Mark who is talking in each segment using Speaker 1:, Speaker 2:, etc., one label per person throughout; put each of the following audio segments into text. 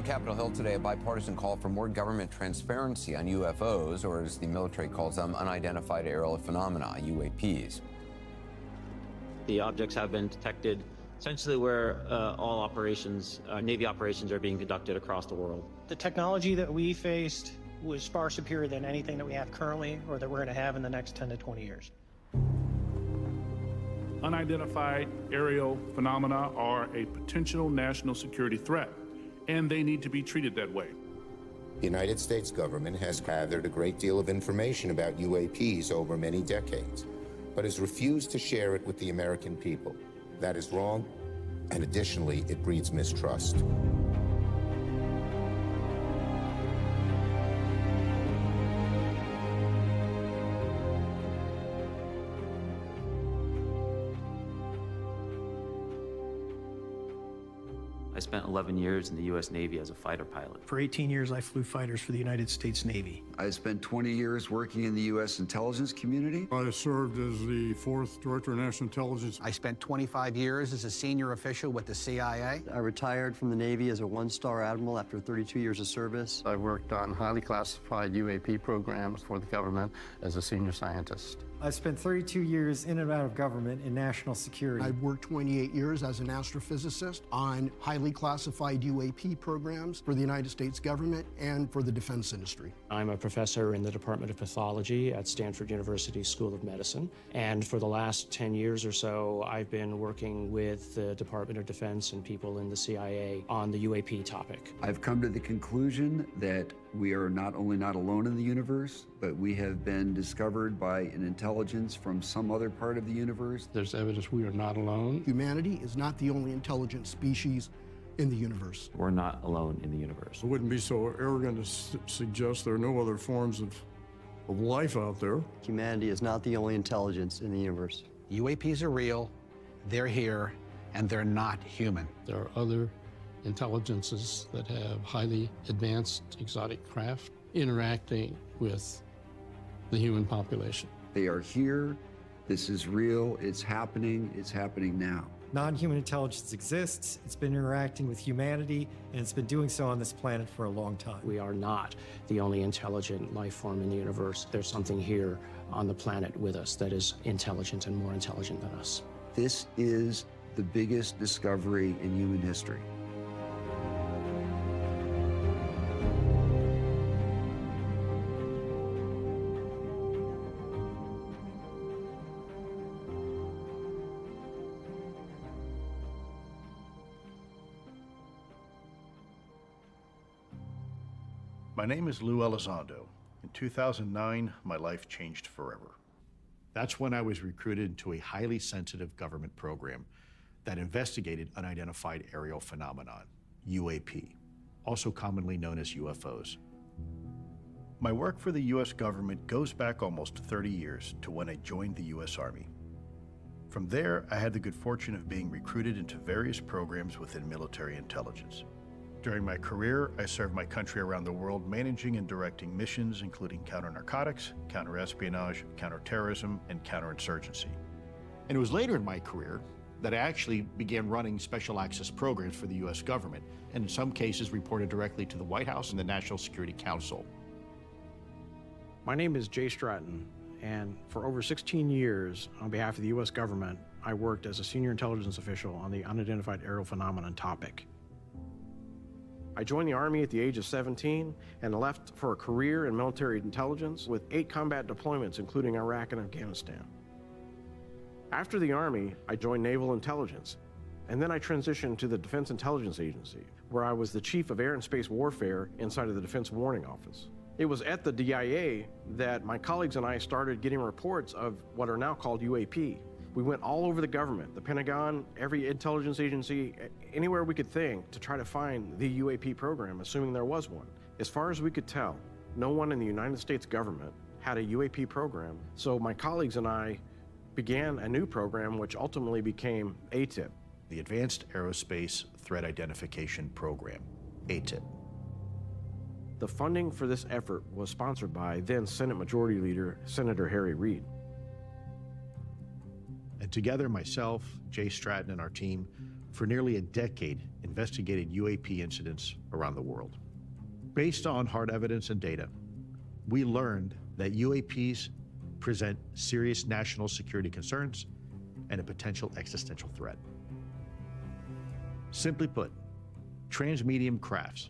Speaker 1: On Capitol Hill today, a bipartisan call for more government transparency on UFOs, or as the military calls them, unidentified aerial phenomena, UAPs.
Speaker 2: The objects have been detected essentially where all operations, Navy operations, are being conducted across the world.
Speaker 3: The technology that we faced was far superior than anything that we have currently or that we're going to have in the next 10 to 20 years.
Speaker 4: Unidentified aerial phenomena are a potential national security threat, and they need to be treated that way.
Speaker 5: The United States government has gathered a great deal of information about UAPs over many decades, but has refused to share it with the American people. That is wrong, and additionally, it breeds mistrust.
Speaker 2: I spent 11 years in the U.S. Navy as a fighter pilot.
Speaker 3: For 18 years, I flew fighters for the United States Navy.
Speaker 6: I spent 20 years working in the U.S. intelligence community.
Speaker 7: I served as the 4th Director of National Intelligence.
Speaker 8: I spent 25 years as a senior official with the CIA.
Speaker 9: I retired from the Navy as a 1-star admiral after 32 years of service.
Speaker 10: I worked on highly classified UAP programs for the government as a senior scientist.
Speaker 11: I spent 32 years in and out of government in national security.
Speaker 12: I've worked 28 years as an astrophysicist on highly classified UAP programs for the United States government and for the defense industry.
Speaker 13: I'm a professor in the Department of Pathology at Stanford University School of Medicine. And for the last 10 years or so, I've been working with the Department of Defense and people in the CIA on the UAP topic.
Speaker 6: I've come to the conclusion that we are not only not alone in the universe, but we have been discovered by an intelligence from some other part of the universe.
Speaker 10: There's evidence we are not alone.
Speaker 12: Humanity is not the only intelligent species in the universe.
Speaker 2: We're not alone in the universe.
Speaker 7: I wouldn't be so arrogant to suggest there are no other forms of life out there.
Speaker 9: Humanity is not the only intelligence in the universe.
Speaker 8: UAPs are real, they're here, and they're not human.
Speaker 10: There are other intelligences that have highly advanced exotic craft interacting with the human population.
Speaker 6: They are here. This is real. It's happening now.
Speaker 11: Non-human intelligence exists, it's been interacting with humanity, and it's been doing so on this planet for a long time.
Speaker 13: We are not the only intelligent life form in the universe. There's something here on the planet with us that is intelligent and more intelligent than us.
Speaker 6: This is the biggest discovery in human history.
Speaker 14: My name is Lou Elizondo. In 2009, my life changed forever. That's when I was recruited into a highly sensitive government program that investigated unidentified aerial phenomenon, UAP, also commonly known as UFOs. My work for the U.S. government goes back almost 30 years to when I joined the U.S. Army. From there, I had the good fortune of being recruited into various programs within military intelligence. During my career, I served my country around the world managing and directing missions including counter-narcotics, counter-espionage, counter-terrorism, and counterinsurgency. And it was later in my career that I actually began running special access programs for the U.S. government, and in some cases reported directly to the White House and the National Security Council.
Speaker 15: My name is Jay Stratton, and for over 16 years, on behalf of the U.S. government, I worked as a senior intelligence official on the unidentified aerial phenomenon topic. I joined the Army at the age of 17 and left for a career in military intelligence with 8 combat deployments, including Iraq and Afghanistan. After the Army, I joined Naval Intelligence, and then I transitioned to the Defense Intelligence Agency, where I was the Chief of Air and Space Warfare inside of the Defense Warning Office. It was at the DIA that my colleagues and I started getting reports of what are now called UAP. We went all over the government, the Pentagon, every intelligence agency, anywhere we could think to try to find the UAP program, assuming there was one. As far as we could tell, no one in the United States government had a UAP program. So my colleagues and I began a new program which ultimately became ATIP.
Speaker 14: The Advanced Aerospace Threat Identification Program, ATIP.
Speaker 15: The funding for this effort was sponsored by then Senate Majority Leader, Senator Harry Reid.
Speaker 14: And together, myself, Jay Stratton, and our team for nearly a decade investigated UAP incidents around the world. Based on hard evidence and data, we learned that UAPs present serious national security concerns and a potential existential threat. Simply put, transmedium crafts,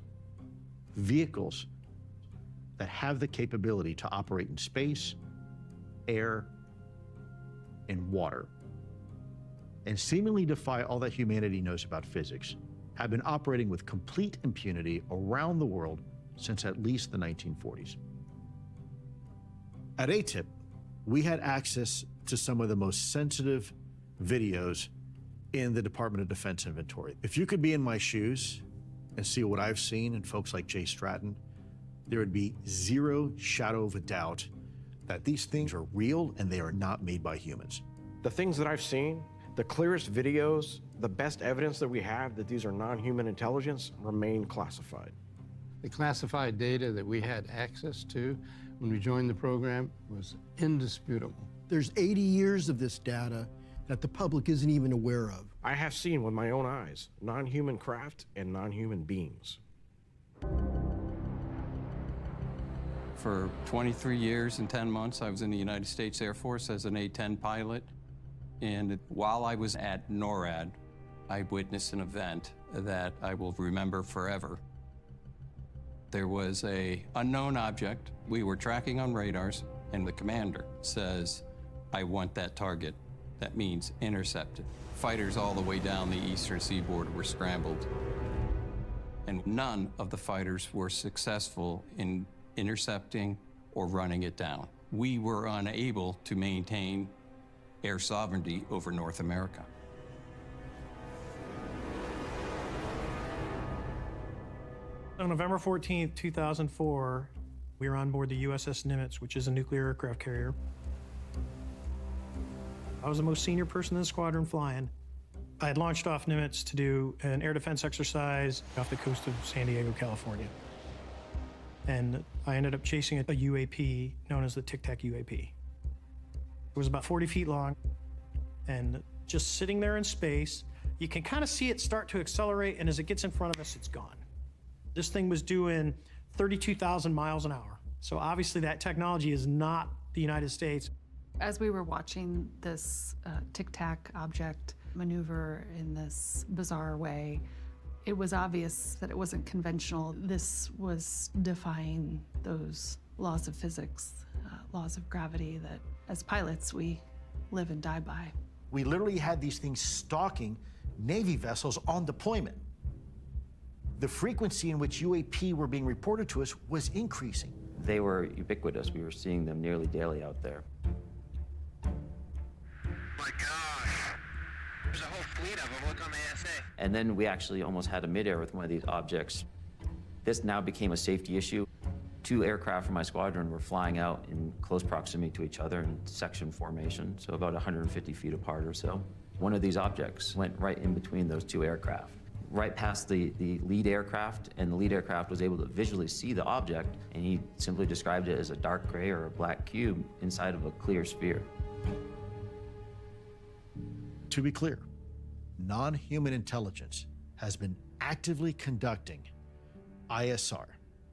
Speaker 14: vehicles that have the capability to operate in space, air, and water, and seemingly defy all that humanity knows about physics, have been operating with complete impunity around the world since at least the 1940s. At ATIP, we had access to some of the most sensitive videos in the Department of Defense inventory. If you could be in my shoes and see what I've seen in folks like Jay Stratton, there would be zero shadow of a doubt that these things are real and they are not made by humans.
Speaker 15: The things that I've seen, the clearest videos, the best evidence that we have that these are non-human intelligence remain classified.
Speaker 10: The classified data that we had access to when we joined the program was indisputable.
Speaker 12: There's 80 years of this data that the public isn't even aware of.
Speaker 15: I have seen with my own eyes non-human craft and non-human beings.
Speaker 16: For 23 years and 10 months, I was in the United States Air Force as an A-10 pilot. And while I was at NORAD, I witnessed an event that I will remember forever. There was an unknown object we were tracking on radars, and the commander says, "I want that target." That means intercepted. Fighters all the way down the eastern seaboard were scrambled. And none of the fighters were successful in intercepting or running it down. We were unable to maintain air sovereignty over North America.
Speaker 3: On November 14th, 2004, we were on board the USS Nimitz, which is a nuclear aircraft carrier. I was the most senior person in the squadron flying. I had launched off Nimitz to do an air defense exercise off the coast of San Diego, California. And I ended up chasing a UAP known as the Tic Tac UAP. It was about 40 feet long, and just sitting there in space, you can kind of see it start to accelerate, and as it gets in front of us, it's gone. This thing was doing 32,000 miles an hour. So obviously that technology is not the United States.
Speaker 17: As we were watching this Tic Tac object maneuver in this bizarre way, it was obvious that it wasn't conventional. This was defying those laws of physics, laws of gravity that as pilots we live and die by.
Speaker 14: We literally had these things stalking Navy vessels on deployment. The frequency in which UAP were being reported to us was increasing.
Speaker 18: They were ubiquitous. We were seeing them nearly daily out there.
Speaker 19: My gosh, there's a whole fleet of them. Look on the ASA.
Speaker 18: And then we actually almost had a midair with one of these objects. This now became a safety issue. 2 aircraft from my squadron were flying out in close proximity to each other in section formation, so about 150 feet apart or so. One of these objects went right in between those 2 aircraft, right past the lead aircraft, and the lead aircraft was able to visually see the object, and he simply described it as a dark gray or a black cube inside of a clear sphere.
Speaker 14: To be clear, non-human intelligence has been actively conducting ISR,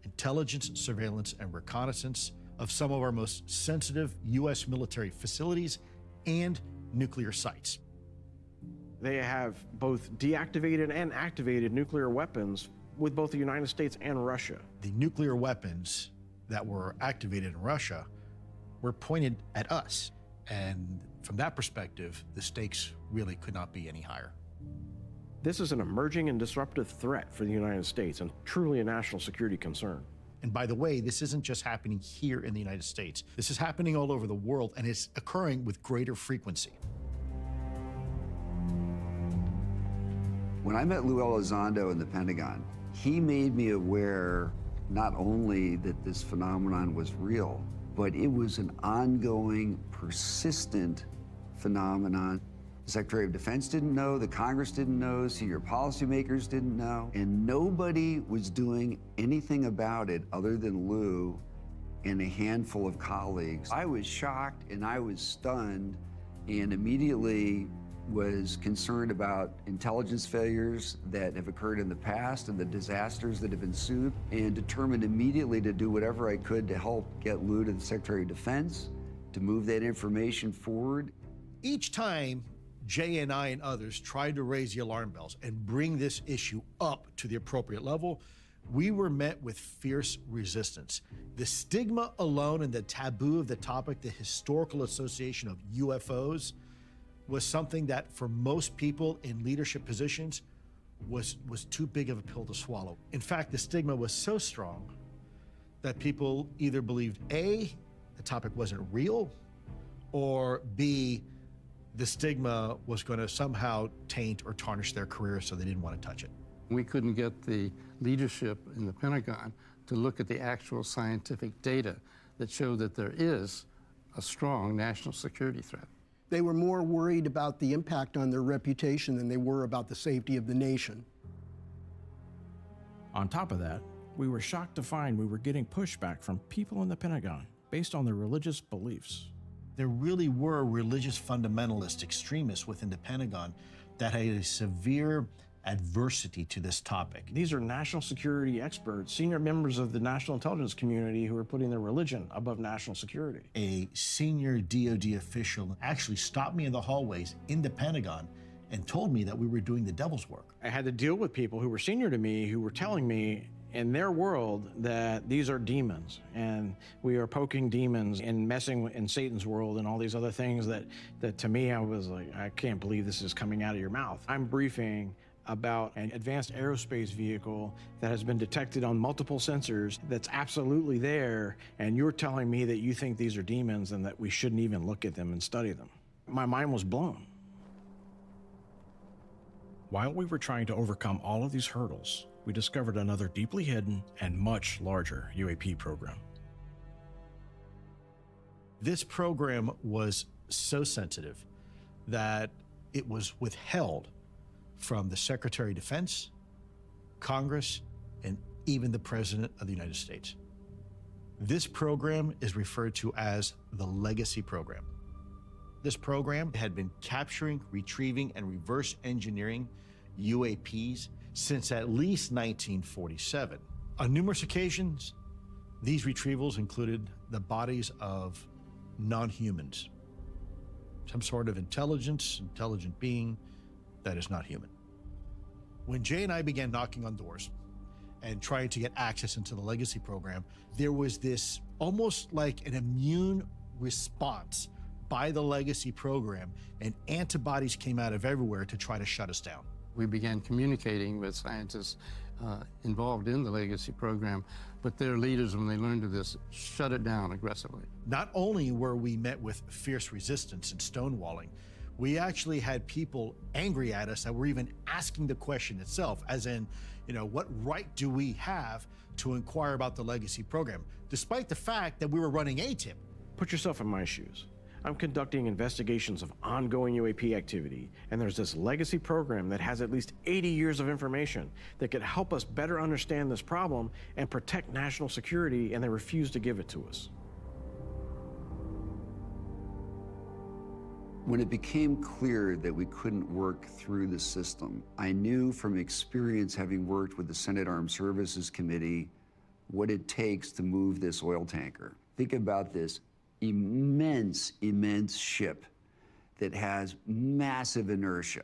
Speaker 14: intelligence, surveillance, and reconnaissance of some of our most sensitive U.S. military facilities and nuclear sites.
Speaker 15: They have both deactivated and activated nuclear weapons with both the United States and Russia.
Speaker 14: The nuclear weapons that were activated in Russia were pointed at us. And from that perspective, the stakes really could not be any higher.
Speaker 15: This is an emerging and disruptive threat for the United States and truly a national security concern.
Speaker 14: And by the way, this isn't just happening here in the United States. This is happening all over the world, and it's occurring with greater frequency.
Speaker 6: When I met Lou Elizondo in the Pentagon, he made me aware not only that this phenomenon was real, but it was an ongoing, persistent phenomenon. The Secretary of Defense didn't know, the Congress didn't know, senior policymakers didn't know, and nobody was doing anything about it other than Lou and a handful of colleagues. I was shocked and I was stunned, and immediately was concerned about intelligence failures that have occurred in the past and the disasters that have ensued, and determined immediately to do whatever I could to help get Lou to the Secretary of Defense, to move that information forward.
Speaker 14: Each time Jay and I and others tried to raise the alarm bells and bring this issue up to the appropriate level, we were met with fierce resistance. The stigma alone and the taboo of the topic, the historical association of UFOs, was something that for most people in leadership positions was too big of a pill to swallow. In fact, the stigma was so strong that people either believed A, the topic wasn't real, or B, the stigma was going to somehow taint or tarnish their career, so they didn't want to touch it.
Speaker 10: We couldn't get the leadership in the Pentagon to look at the actual scientific data that show that there is a strong national security threat.
Speaker 12: They were more worried about the impact on their reputation than they were about the safety of the nation.
Speaker 15: On top of that, we were shocked to find we were getting pushback from people in the Pentagon based on their religious beliefs.
Speaker 14: There really were religious fundamentalist extremists within the Pentagon that had a severe adversity to this topic.
Speaker 15: These are national security experts, senior members of the national intelligence community who are putting their religion above national security.
Speaker 14: A senior DOD official actually stopped me in the hallways in the Pentagon and told me that we were doing the devil's work.
Speaker 15: I had to deal with people who were senior to me who were telling me in their world that these are demons and we are poking demons and messing in Satan's world and all these other things that to me, I was like, I can't believe this is coming out of your mouth. I'm briefing about an advanced aerospace vehicle that has been detected on multiple sensors that's absolutely there, and you're telling me that you think these are demons and that we shouldn't even look at them and study them. My mind was blown. While we were trying to overcome all of these hurdles, we discovered another deeply hidden and much larger UAP program.
Speaker 14: This program was so sensitive that it was withheld from the Secretary of Defense, Congress, and even the President of the United States. This program is referred to as the Legacy Program. This program had been capturing, retrieving, and reverse engineering UAPs since at least 1947. On numerous occasions, these retrievals included the bodies of non-humans, some sort of intelligent being that is not human. When Jay and I began knocking on doors and trying to get access into the Legacy Program, there was this almost like an immune response by the Legacy Program, and antibodies came out of everywhere to try to shut us down.
Speaker 10: We began communicating with scientists involved in the Legacy Program, but their leaders, when they learned of this, shut it down aggressively.
Speaker 14: Not only were we met with fierce resistance and stonewalling, we actually had people angry at us that were even asking the question itself, as in, what right do we have to inquire about the Legacy Program, despite the fact that we were running ATIP?
Speaker 15: Put yourself in my shoes. I'm conducting investigations of ongoing UAP activity, and there's this Legacy Program that has at least 80 years of information that could help us better understand this problem and protect national security, and they refuse to give it to us.
Speaker 6: When it became clear that we couldn't work through the system, I knew from experience, having worked with the Senate Armed Services Committee, what it takes to move this oil tanker. Think about this immense ship that has massive inertia,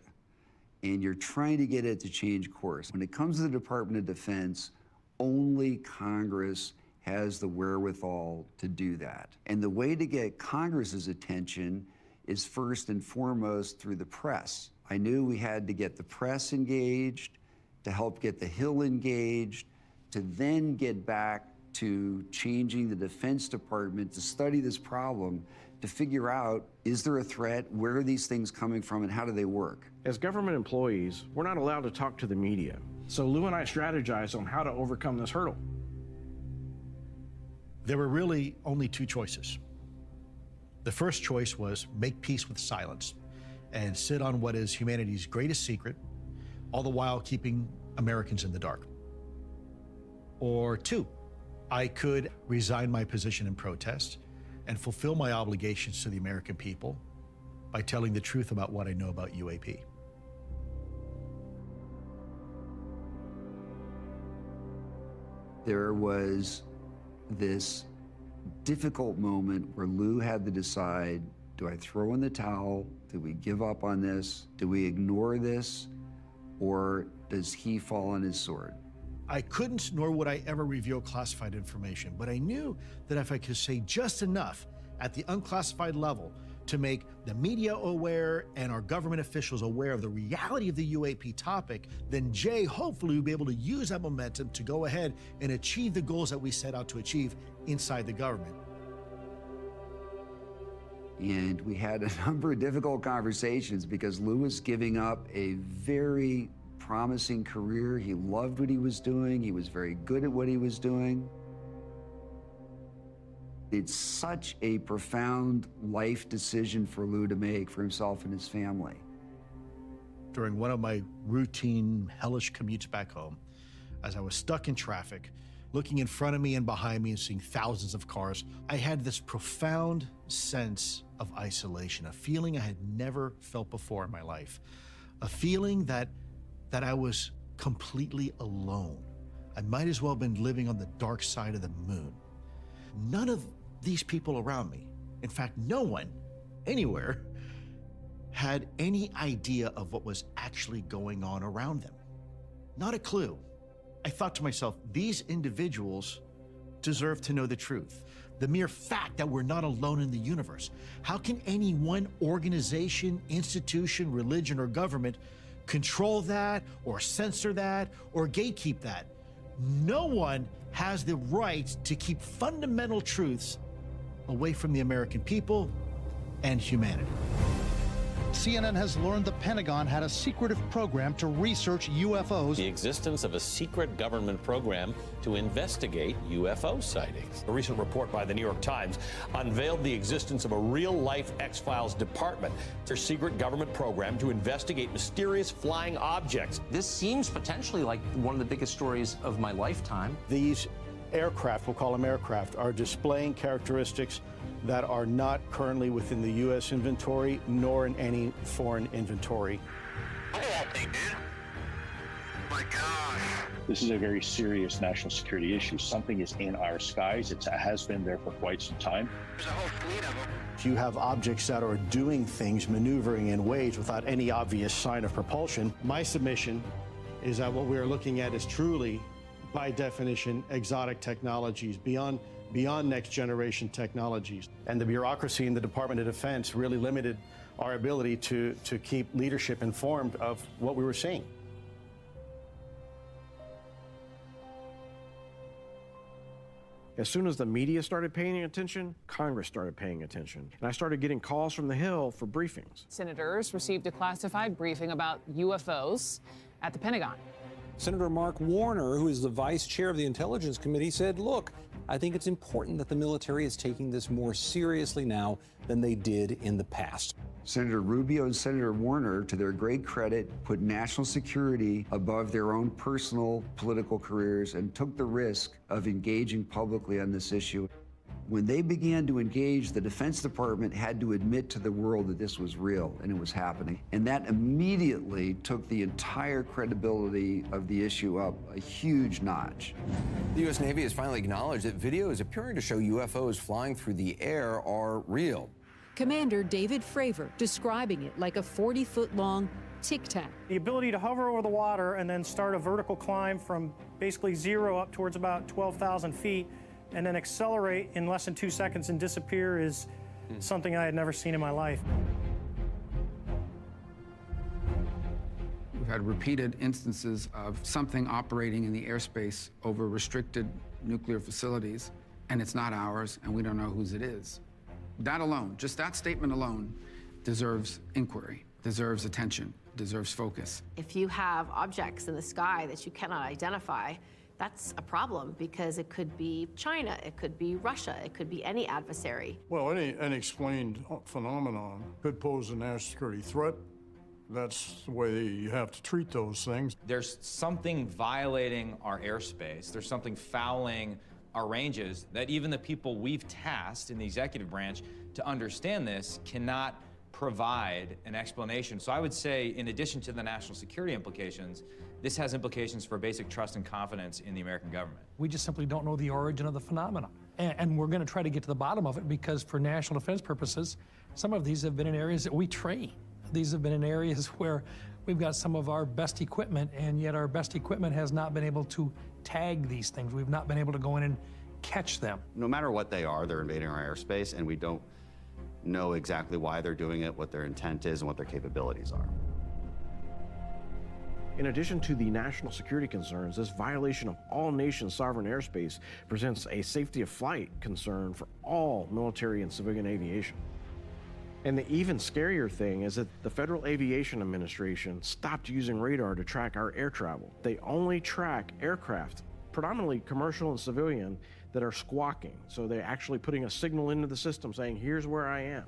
Speaker 6: and you're trying to get it to change course. When it comes to the Department of Defense, only Congress has the wherewithal to do that. And the way to get Congress's attention is first and foremost through the press. I knew we had to get the press engaged, to help get the Hill engaged, to then get back to changing the Defense Department to study this problem, to figure out, is there a threat, where are these things coming from, and how do they work?
Speaker 15: As government employees, we're not allowed to talk to the media. So Lou and I strategized on how to overcome this hurdle.
Speaker 14: There were really only two choices. The first choice was make peace with silence and sit on what is humanity's greatest secret, all the while keeping Americans in the dark. Or two, I could resign my position in protest and fulfill my obligations to the American people by telling the truth about what I know about UAP.
Speaker 6: There was this difficult moment where Lou had to decide, do I throw in the towel? Do we give up on this? Do we ignore this? Or does he fall on his sword?
Speaker 14: I couldn't, nor would I ever reveal classified information, but I knew that if I could say just enough at the unclassified level to make the media aware and our government officials aware of the reality of the UAP topic, then Jay hopefully will be able to use that momentum to go ahead and achieve the goals that we set out to achieve inside the government.
Speaker 6: And we had a number of difficult conversations because Lou was giving up a very promising career. He loved what he was doing. He was very good at what he was doing. It's such a profound life decision for Lou to make for himself and his family.
Speaker 14: During one of my routine hellish commutes back home, as I was stuck in traffic, looking in front of me and behind me and seeing thousands of cars, I had this profound sense of isolation, a feeling I had never felt before in my life, a feeling that I was completely alone. I might as well have been living on the dark side of the moon. None of these people around me, in fact, no one anywhere, had any idea of what was actually going on around them. Not a clue. I thought to myself, these individuals deserve to know the truth. The mere fact that we're not alone in the universe. How can any one organization, institution, religion, or government control that, or censor that, or gatekeep that? No one has the right to keep fundamental truths away from the American people and humanity.
Speaker 20: CNN has learned the Pentagon had a secretive program to research UFOs.
Speaker 21: The existence of a secret government program to investigate UFO sightings.
Speaker 22: A recent report by the New York Times unveiled the existence of a real-life X-Files department. Their secret government program to investigate mysterious flying objects.
Speaker 23: This seems potentially like one of the biggest stories of my lifetime.
Speaker 15: These aircraft, we'll call them aircraft, are displaying characteristics that are not currently within the U.S. inventory, nor in any foreign inventory.
Speaker 24: This is a very serious national security issue. Something is in our skies. It has been there for quite some time.
Speaker 19: There's a whole fleet of them.
Speaker 15: If you have objects that are doing things, maneuvering in ways without any obvious sign of propulsion, my submission is that what we are looking at is truly, by definition, exotic technologies beyond next generation technologies. And the bureaucracy in the Department of Defense really limited our ability to keep leadership informed of what we were seeing. As soon as the media started paying attention, Congress started paying attention. And I started getting calls from the Hill for briefings.
Speaker 25: Senators received a classified briefing about UFOs at the Pentagon.
Speaker 26: Senator Mark Warner, who is the vice chair of the Intelligence Committee, said, look, I think it's important that the military is taking this more seriously now than they did in the past.
Speaker 6: Senator Rubio and Senator Warner, to their great credit, put national security above their own personal political careers and took the risk of engaging publicly on this issue. When they began to engage, the Defense Department had to admit to the world that this was real and it was happening. And that immediately took the entire credibility of the issue up a huge notch.
Speaker 1: The U.S. Navy has finally acknowledged that videos appearing to show UFOs flying through the air are real.
Speaker 27: Commander David Fravor describing it like a 40-foot-long Tic Tac.
Speaker 3: The ability to hover over the water and then start a vertical climb from basically zero up towards about 12,000 feet and then accelerate in less than 2 seconds and disappear is something I had never seen in my life.
Speaker 28: We've had repeated instances of something operating in the airspace over restricted nuclear facilities, and it's not ours, and we don't know whose it is. That alone, just that statement alone, deserves inquiry, deserves attention, deserves focus.
Speaker 29: If you have objects in the sky that you cannot identify, that's a problem because it could be China, it could be Russia, it could be any adversary.
Speaker 7: Well, any unexplained phenomenon could pose a national security threat. That's the way you have to treat those things.
Speaker 30: There's something violating our airspace. There's something fouling our ranges that even the people we've tasked in the executive branch to understand this cannot provide an explanation. So I would say, in addition to the national security implications, this has implications for basic trust and confidence in the American government.
Speaker 2: We just simply don't know the origin of the phenomenon. And we're going to try to get to the bottom of it, because for national defense purposes, some of these have been in areas that we train. These have been in areas where we've got some of our best equipment, and yet our best equipment has not been able to tag these things. We've not been able to go in and catch them.
Speaker 4: No matter what they are, they're invading our airspace, and we don't know exactly why they're doing it, what their intent is, and what their capabilities are.
Speaker 15: In addition to the national security concerns, this violation of all nations' sovereign airspace presents a safety of flight concern for all military and civilian aviation. And the even scarier thing is that the Federal Aviation Administration stopped using radar to track our air travel. They only track aircraft, predominantly commercial and civilian, that are squawking. So they're actually putting a signal into the system saying, here's where I am.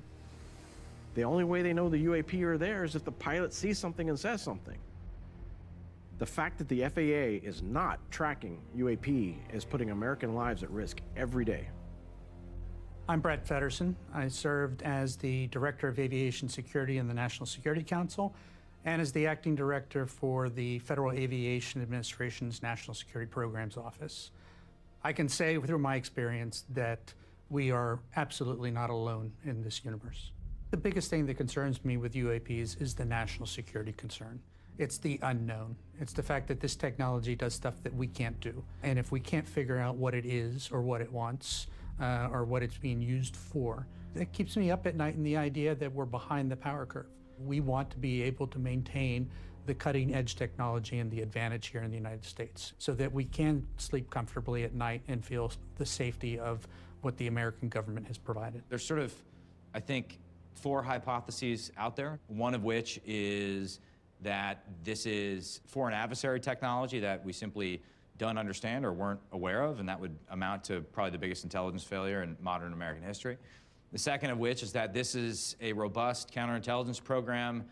Speaker 15: The only way they know the UAP are there is if the pilot sees something and says something. The fact that the FAA is not tracking UAP is putting American lives at risk every day.
Speaker 5: I'm Brett Feddersen. I served as the Director of Aviation Security in the National Security Council and as the Acting Director for the Federal Aviation Administration's National Security Programs Office. I can say through my experience that we are absolutely not alone in this universe. The biggest thing that concerns me with UAPs is the national security concern. It's the unknown. It's the fact that this technology does stuff that we can't do. And if we can't figure out what it is or what it wants or what it's being used for, that keeps me up at night in the idea that we're behind the power curve. We want to be able to maintain the cutting edge technology and the advantage here in the United States so that we can sleep comfortably at night and feel the safety of what the American government has provided.
Speaker 30: There's sort of, I think, 4 hypotheses out there, one of which is that this is foreign adversary technology that we simply don't understand or weren't aware of, and that would amount to probably the biggest intelligence failure in modern American history. The second of which is that this is a robust counterintelligence program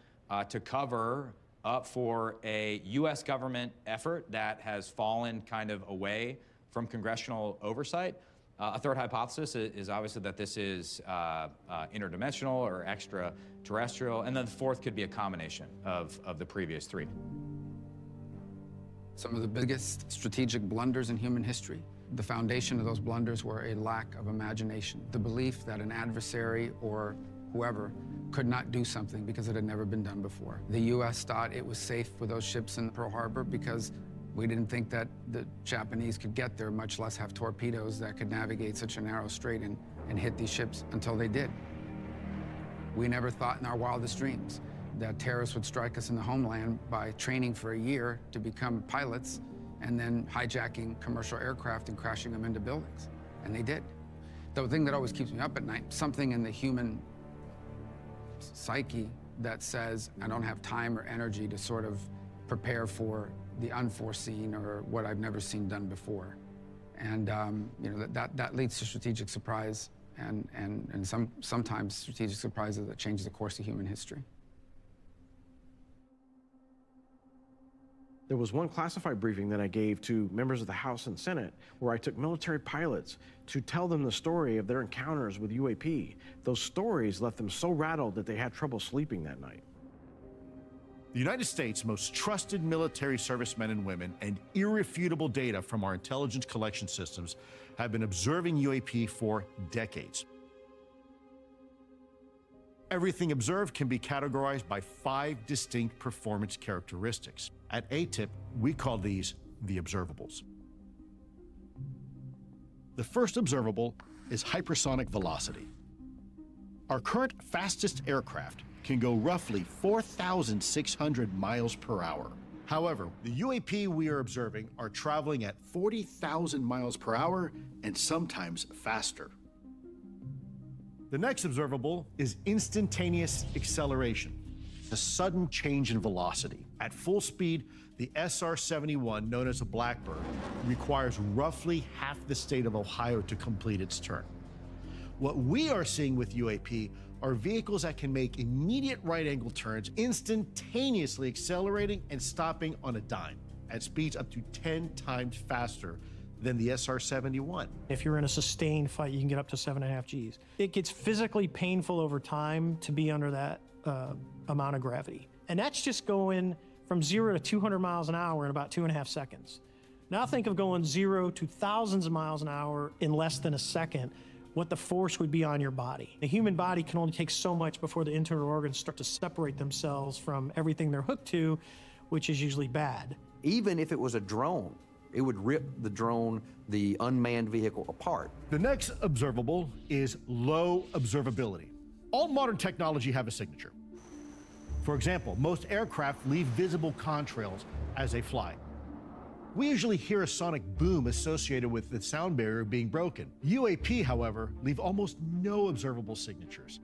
Speaker 30: to cover up for a U.S. government effort that has fallen kind of away from congressional oversight. A third hypothesis is obviously that this is interdimensional or extraterrestrial, and then the fourth could be a combination of the previous 3.
Speaker 28: Some of the biggest strategic blunders in human history. The foundation of those blunders were a lack of imagination, the belief that an adversary or whoever could not do something because it had never been done before. The U.S. thought it was safe with those ships in Pearl Harbor because we didn't think that the Japanese could get there, much less have torpedoes that could navigate such a narrow strait and hit these ships until they did. We never thought in our wildest dreams that terrorists would strike us in the homeland by training for a year to become pilots and then hijacking commercial aircraft and crashing them into buildings. And they did. The thing that always keeps me up at night, something in the human psyche that says, I don't have time or energy to sort of prepare for the unforeseen or what I've never seen done before. And you know, that leads to strategic surprise and sometimes strategic surprises that change the course of human history.
Speaker 15: There was one classified briefing that I gave to members of the House and Senate where I took military pilots to tell them the story of their encounters with UAP. Those stories left them so rattled that they had trouble sleeping that night.
Speaker 14: The United States' most trusted military servicemen and women and irrefutable data from our intelligence collection systems have been observing UAP for decades. Everything observed can be categorized by 5 distinct performance characteristics. At ATIP, we call these the observables. The first observable is hypersonic velocity. Our current fastest aircraft can go roughly 4,600 miles per hour. However, the UAP we are observing are traveling at 40,000 miles per hour and sometimes faster. The next observable is instantaneous acceleration, a sudden change in velocity. At full speed, the SR-71, known as a Blackbird, requires roughly half the state of Ohio to complete its turn. What we are seeing with UAP are vehicles that can make immediate right-angle turns, instantaneously accelerating and stopping on a dime at speeds up to 10 times faster than the SR-71.
Speaker 3: If you're in a sustained fight, you can get up to 7.5 Gs. It gets physically painful over time to be under that amount of gravity. And that's just going from 0 to 200 miles an hour in about 2.5 seconds. Now think of going 0 to thousands of miles an hour in less than a second, what the force would be on your body. The human body can only take so much before the internal organs start to separate themselves from everything they're hooked to, which is usually bad.
Speaker 8: Even if it was a drone, it would rip the drone, the unmanned vehicle, apart.
Speaker 14: The next observable is low observability. All modern technology have a signature. For example, most aircraft leave visible contrails as they fly. We usually hear a sonic boom associated with the sound barrier being broken. UAP, however, leave almost no observable signatures.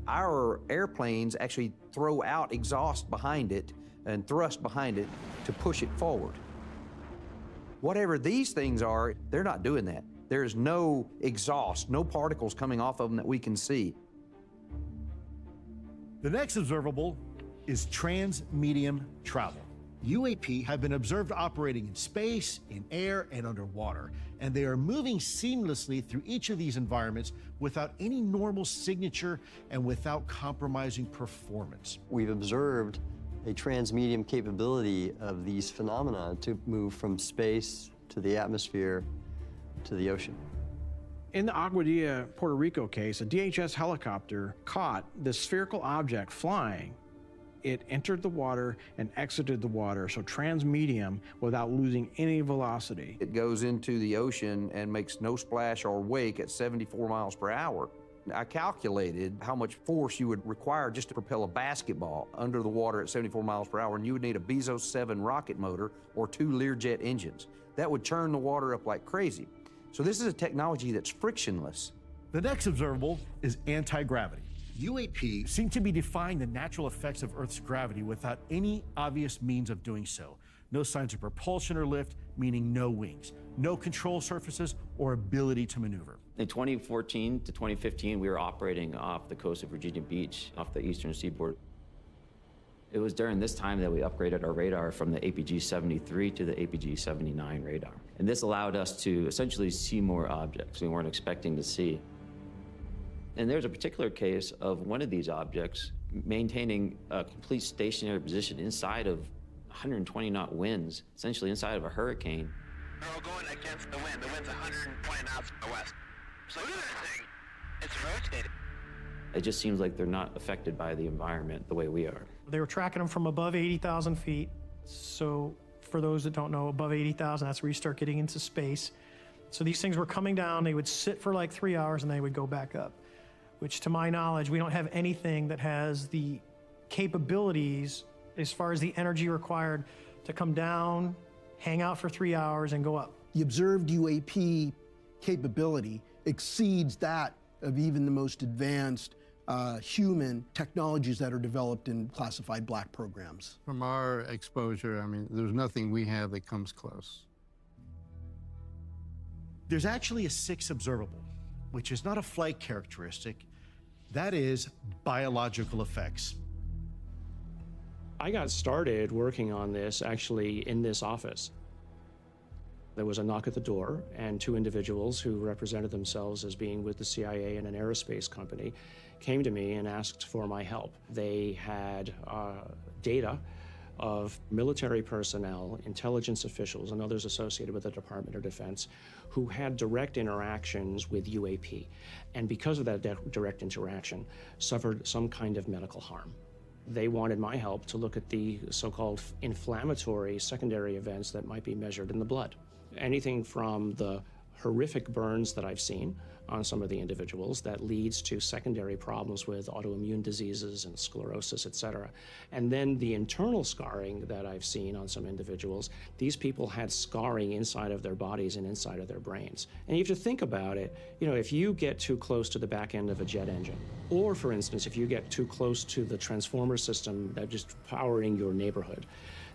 Speaker 8: Our airplanes actually throw out exhaust behind it and thrust behind it to push it forward. Whatever these things are, they're not doing that. There's no exhaust, no particles coming off of them that we can see.
Speaker 14: The next observable is trans-medium travel. UAP have been observed operating in space, in air, and underwater, and they are moving seamlessly through each of these environments without any normal signature and without compromising performance.
Speaker 9: We've observed a trans-medium capability of these phenomena to move from space to the atmosphere to the ocean.
Speaker 15: In the Aguadilla, Puerto Rico case, a DHS helicopter caught this spherical object flying. It entered the water and exited the water, so trans-medium without losing any velocity.
Speaker 8: It goes into the ocean and makes no splash or wake at 74 miles per hour. I calculated how much force you would require just to propel a basketball under the water at 74 miles per hour, and you would need a Bezos 7 rocket motor or 2 Learjet engines. That would churn the water up like crazy. So this is a technology that's frictionless.
Speaker 14: The next observable is anti-gravity. UAP seem to be defying the natural effects of Earth's gravity without any obvious means of doing so. No signs of propulsion or lift, meaning no wings, no control surfaces or ability to maneuver.
Speaker 10: In 2014 to 2015, we were operating off the coast of Virginia Beach, off the eastern seaboard. It was during this time that we upgraded our radar from the APG-73 to the APG-79 radar. And this allowed us to essentially see more objects we weren't expecting to see. And there's a particular case of one of these objects maintaining a complete stationary position inside of 120 knot winds, essentially inside of a hurricane.
Speaker 19: They're all going against the wind. The wind's 120 knots from the west. So look at that thing. It's rotating.
Speaker 10: It just seems like they're not affected by the environment the way we are.
Speaker 3: They were tracking them from above 80,000 feet. So for those that don't know, above 80,000, that's where you start getting into space. So these things were coming down, they would sit for like 3 hours and they would go back up, which to my knowledge, we don't have anything that has the capabilities as far as the energy required to come down, hang out for 3 hours and go up.
Speaker 11: The observed UAP capability exceeds that of even the most advanced human technologies that are developed in classified black programs.
Speaker 12: From our exposure, I mean, there's nothing we have that comes close.
Speaker 14: There's actually a sixth observable, which is not a flight characteristic. That is biological effects.
Speaker 15: I got started working on this actually in this office. There was a knock at the door, and 2 individuals who represented themselves as being with the CIA and an aerospace company came to me and asked for my help. They had data of military personnel, intelligence officials, and others associated with the Department of Defense who had direct interactions with UAP, and because of that direct interaction, suffered some kind of medical harm. They wanted my help to look at the so-called inflammatory secondary events that might be measured in the blood. Anything from the horrific burns that I've seen on some of the individuals that leads to secondary problems with autoimmune diseases and sclerosis, et cetera. And then the internal scarring that I've seen on some individuals, these people had scarring inside of their bodies and inside of their brains. And you have to think about it, you know, if you get too close to the back end of a jet engine, or for instance, if you get too close to the transformer system that just powering your neighborhood,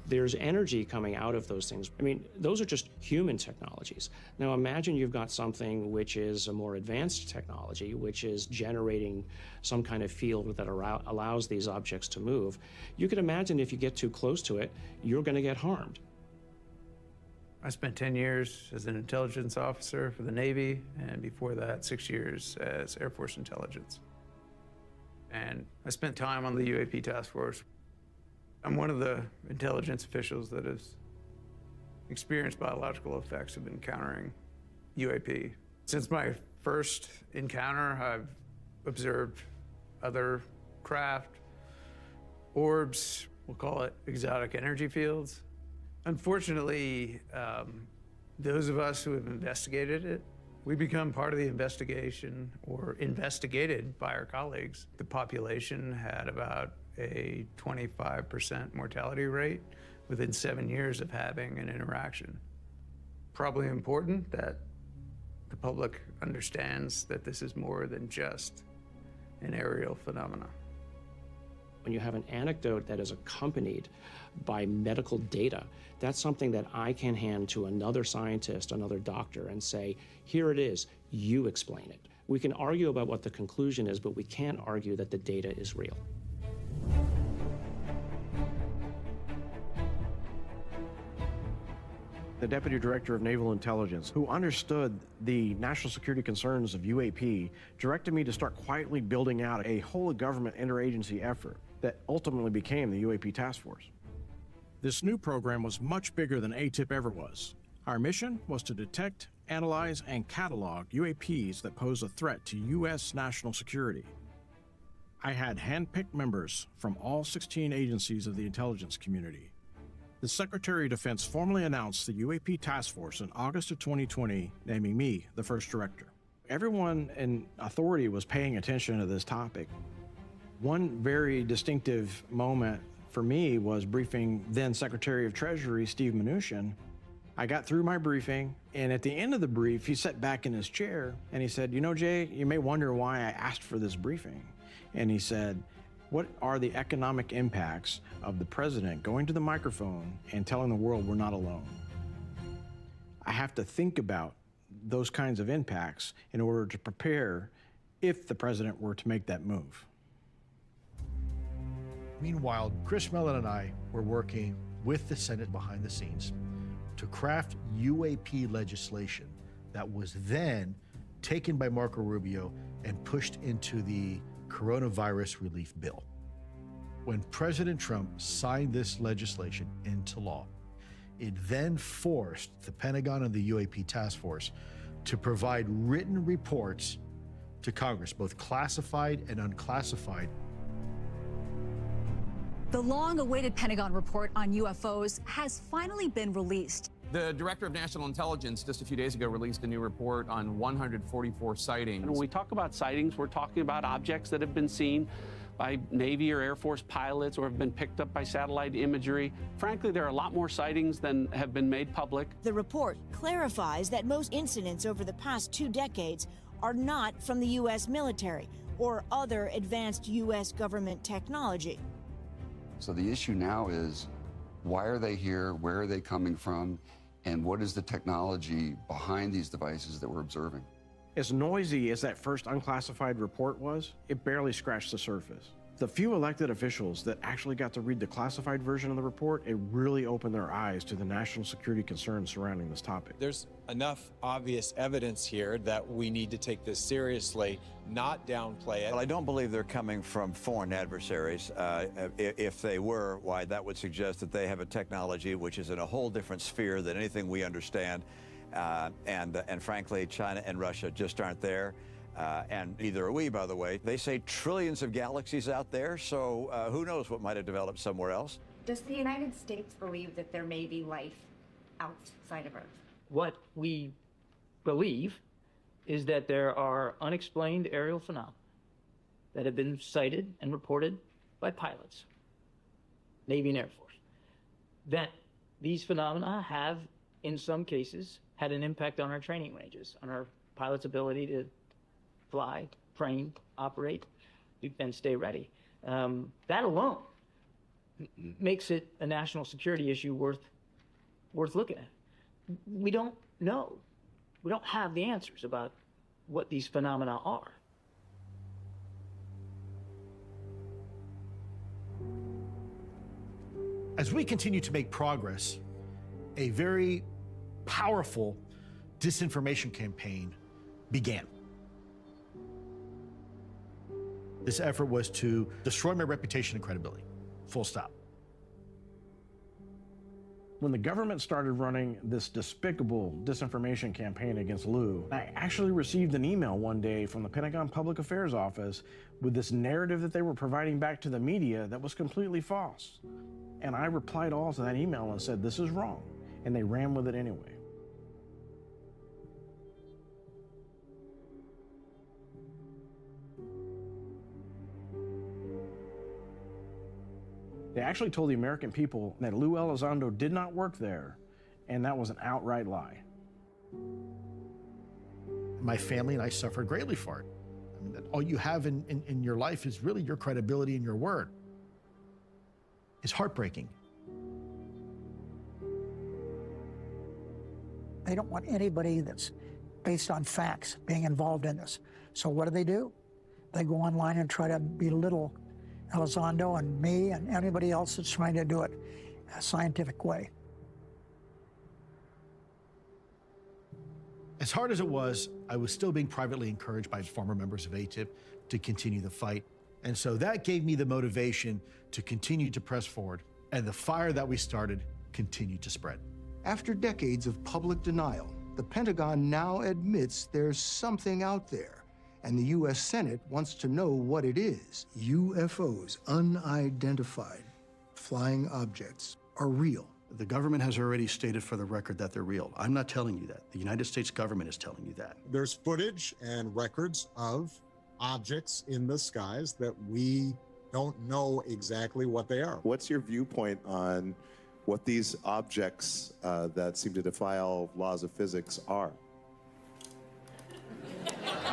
Speaker 15: there's energy coming out of those things. I mean, those are just human technologies. Now imagine you've got something which is a more advanced technology, which is generating some kind of field that allows these objects to move. You can imagine if you get too close to it, you're going to get harmed.
Speaker 13: I spent 10 years as an intelligence officer for the Navy, and before that, 6 years as Air Force intelligence. and I spent time on the UAP task force. I'm one of the intelligence officials that has experienced biological effects of encountering UAP. Since my first encounter, I've observed other craft, orbs, we'll call it exotic energy fields. Unfortunately, those of us who have investigated it, we become part of the investigation or investigated by our colleagues. The population had about a 25% mortality rate within 7 years of having an interaction. Probably important that the public understands that this is more than just an aerial phenomenon.
Speaker 16: When you have an anecdote that is accompanied by medical data, that's something that I can hand to another scientist, another doctor, and say, here it is, you explain it. We can argue about what the conclusion is, but we can't argue that the data is real.
Speaker 15: The Deputy Director of Naval Intelligence, who understood the national security concerns of UAP, directed me to start quietly building out a whole government interagency effort that ultimately became the UAP Task Force. This new program was much bigger than ATIP ever was. Our mission was to detect, analyze, and catalog UAPs that pose a threat to U.S. national security. I had hand-picked members from all 16 agencies of the intelligence community. The Secretary of Defense formally announced the UAP Task Force in August of 2020, naming me the first director. Everyone in authority was paying attention to this topic. One very distinctive moment for me was briefing then Secretary of Treasury Steve Mnuchin. I got through my briefing, and at the end of the brief, he sat back in his chair and he said, you know, Jay, you may wonder why I asked for this briefing. And he said, what are the economic impacts of the president going to the microphone and telling the world we're not alone? I have to think about those kinds of impacts in order to prepare if the president were to make that move.
Speaker 14: Meanwhile, Chris Mellon and I were working with the Senate behind the scenes to craft UAP legislation that was then taken by Marco Rubio and pushed into the coronavirus relief bill. When President Trump signed this legislation into law, it then forced the Pentagon and the UAP task force to provide written reports to Congress, both classified and unclassified.
Speaker 17: The long-awaited Pentagon report on UFOs has finally been released.
Speaker 18: The Director of National Intelligence just a few days ago released a new report on 144 sightings.
Speaker 20: And when we talk about sightings, we're talking about objects that have been seen by Navy or Air Force pilots or have been picked up by satellite imagery. Frankly, there are a lot more sightings than have been made public.
Speaker 21: The report clarifies that most incidents over the past 2 decades are not from the U.S. military or other advanced U.S. government technology.
Speaker 6: So the issue now is, why are they here? Where are they coming from? And what is the technology behind these devices that we're observing?
Speaker 15: As noisy as that first unclassified report was, it barely scratched the surface. The few elected officials that actually got to read the classified version of the report, it really opened their eyes to the national security concerns surrounding this topic.
Speaker 22: There's enough obvious evidence here that we need to take this seriously, not downplay it.
Speaker 23: Well, I don't believe they're coming from foreign adversaries. If they were, why, that would suggest that they have a technology which is in a whole different sphere than anything we understand. And frankly, China and Russia just aren't there. And neither are we, by the way. They say trillions of galaxies out there, so who knows what might have developed somewhere else.
Speaker 24: Does the United States believe that there may be life outside of Earth?
Speaker 25: What we believe is that there are unexplained aerial phenomena that have been cited and reported by pilots, Navy and Air Force, that these phenomena have, in some cases, had an impact on our training ranges, on our pilots' ability to fly, train, operate, and stay ready. That alone makes it a national security issue worth looking at. We don't know. We don't have the answers about what these phenomena are.
Speaker 14: As we continue to make progress, a very powerful disinformation campaign began. This effort was to destroy my reputation and credibility. Full stop.
Speaker 15: When the government started running this despicable disinformation campaign against Lou, I actually received an email one day from the Pentagon Public Affairs Office with this narrative that they were providing back to the media that was completely false. And I replied all to that email and said, this is wrong. And they ran with it anyway. They actually told the American people that Lou Elizondo did not work there, and that was an outright lie.
Speaker 14: My family and I suffered greatly for it. I mean, all you have in your life is really your credibility and your word. It's heartbreaking.
Speaker 1: They don't want anybody that's based on facts being involved in this. So what do? They go online and try to belittle Elizondo and me and anybody else that's trying to do it a scientific way.
Speaker 14: As hard as it was, I was still being privately encouraged by former members of ATIP to continue the fight. And so that gave me the motivation to continue to press forward. And the fire that we started continued to spread.
Speaker 2: After decades of public denial, the Pentagon now admits there's something out there. And the U.S. Senate wants to know what it is. UFOs, unidentified flying objects, are real.
Speaker 14: The government has already stated for the record that they're real. I'm not telling you that. The United States government is telling you that.
Speaker 4: There's footage and records of objects in the skies that we don't know exactly what they are.
Speaker 5: What's your viewpoint on what these objects that seem to defy all laws of physics are?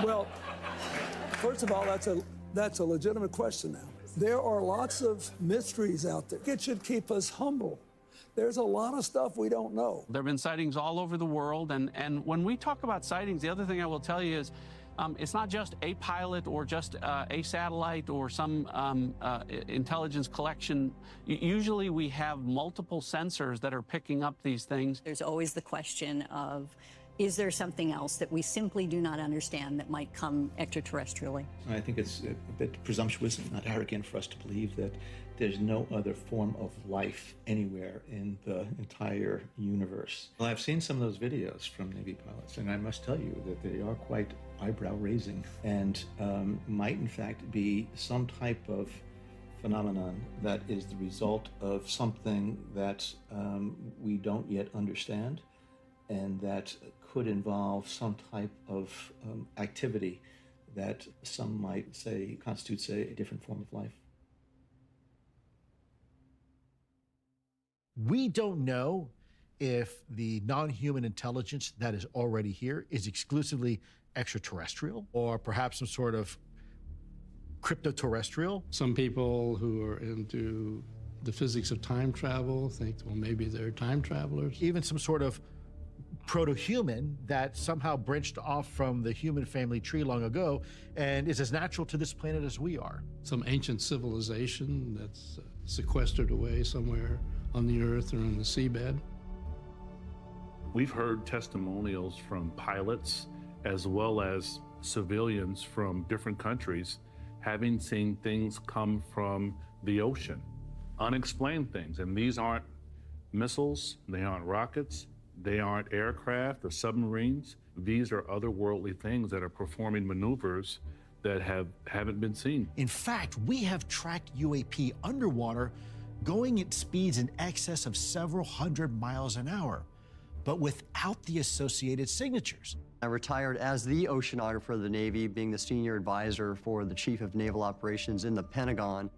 Speaker 7: Well, first of all, that's a legitimate question now. There are lots of mysteries out there. It should keep us humble. There's a lot of stuff we don't know.
Speaker 20: There have been sightings all over the world, and when we talk about sightings, the other thing I will tell you is it's not just a pilot or just a satellite or some intelligence collection. Usually we have multiple sensors that are picking up these things.
Speaker 26: There's always the question of, is there something else that we simply do not understand that might come extraterrestrially?
Speaker 27: I think it's a bit presumptuous and not arrogant for us to believe that there's no other form of life anywhere in the entire universe. Well, I've seen some of those videos from Navy pilots, and I must tell you that they are quite eyebrow-raising and might, in fact, be some type of phenomenon that is the result of something that we don't yet understand, and that could involve some type of activity that some might say constitutes a different form of life.
Speaker 14: We don't know if the non-human intelligence that is already here is exclusively extraterrestrial or perhaps some sort of crypto-terrestrial.
Speaker 12: Some people who are into the physics of time travel think, well, maybe they're time travelers.
Speaker 14: Even some sort of proto-human that somehow branched off from the human family tree long ago and is as natural to this planet as we are.
Speaker 12: Some ancient civilization that's sequestered away somewhere on the Earth or on the seabed.
Speaker 28: We've heard testimonials from pilots as well as civilians from different countries having seen things come from the ocean, unexplained things. And these aren't missiles, they aren't rockets, they aren't aircraft or submarines. These are otherworldly things that are performing maneuvers that haven't been seen.
Speaker 14: In fact, we have tracked UAP underwater going at speeds in excess of several hundred miles an hour, but without the associated signatures.
Speaker 9: I retired as the oceanographer of the Navy, being the senior advisor for the Chief of Naval Operations in the Pentagon.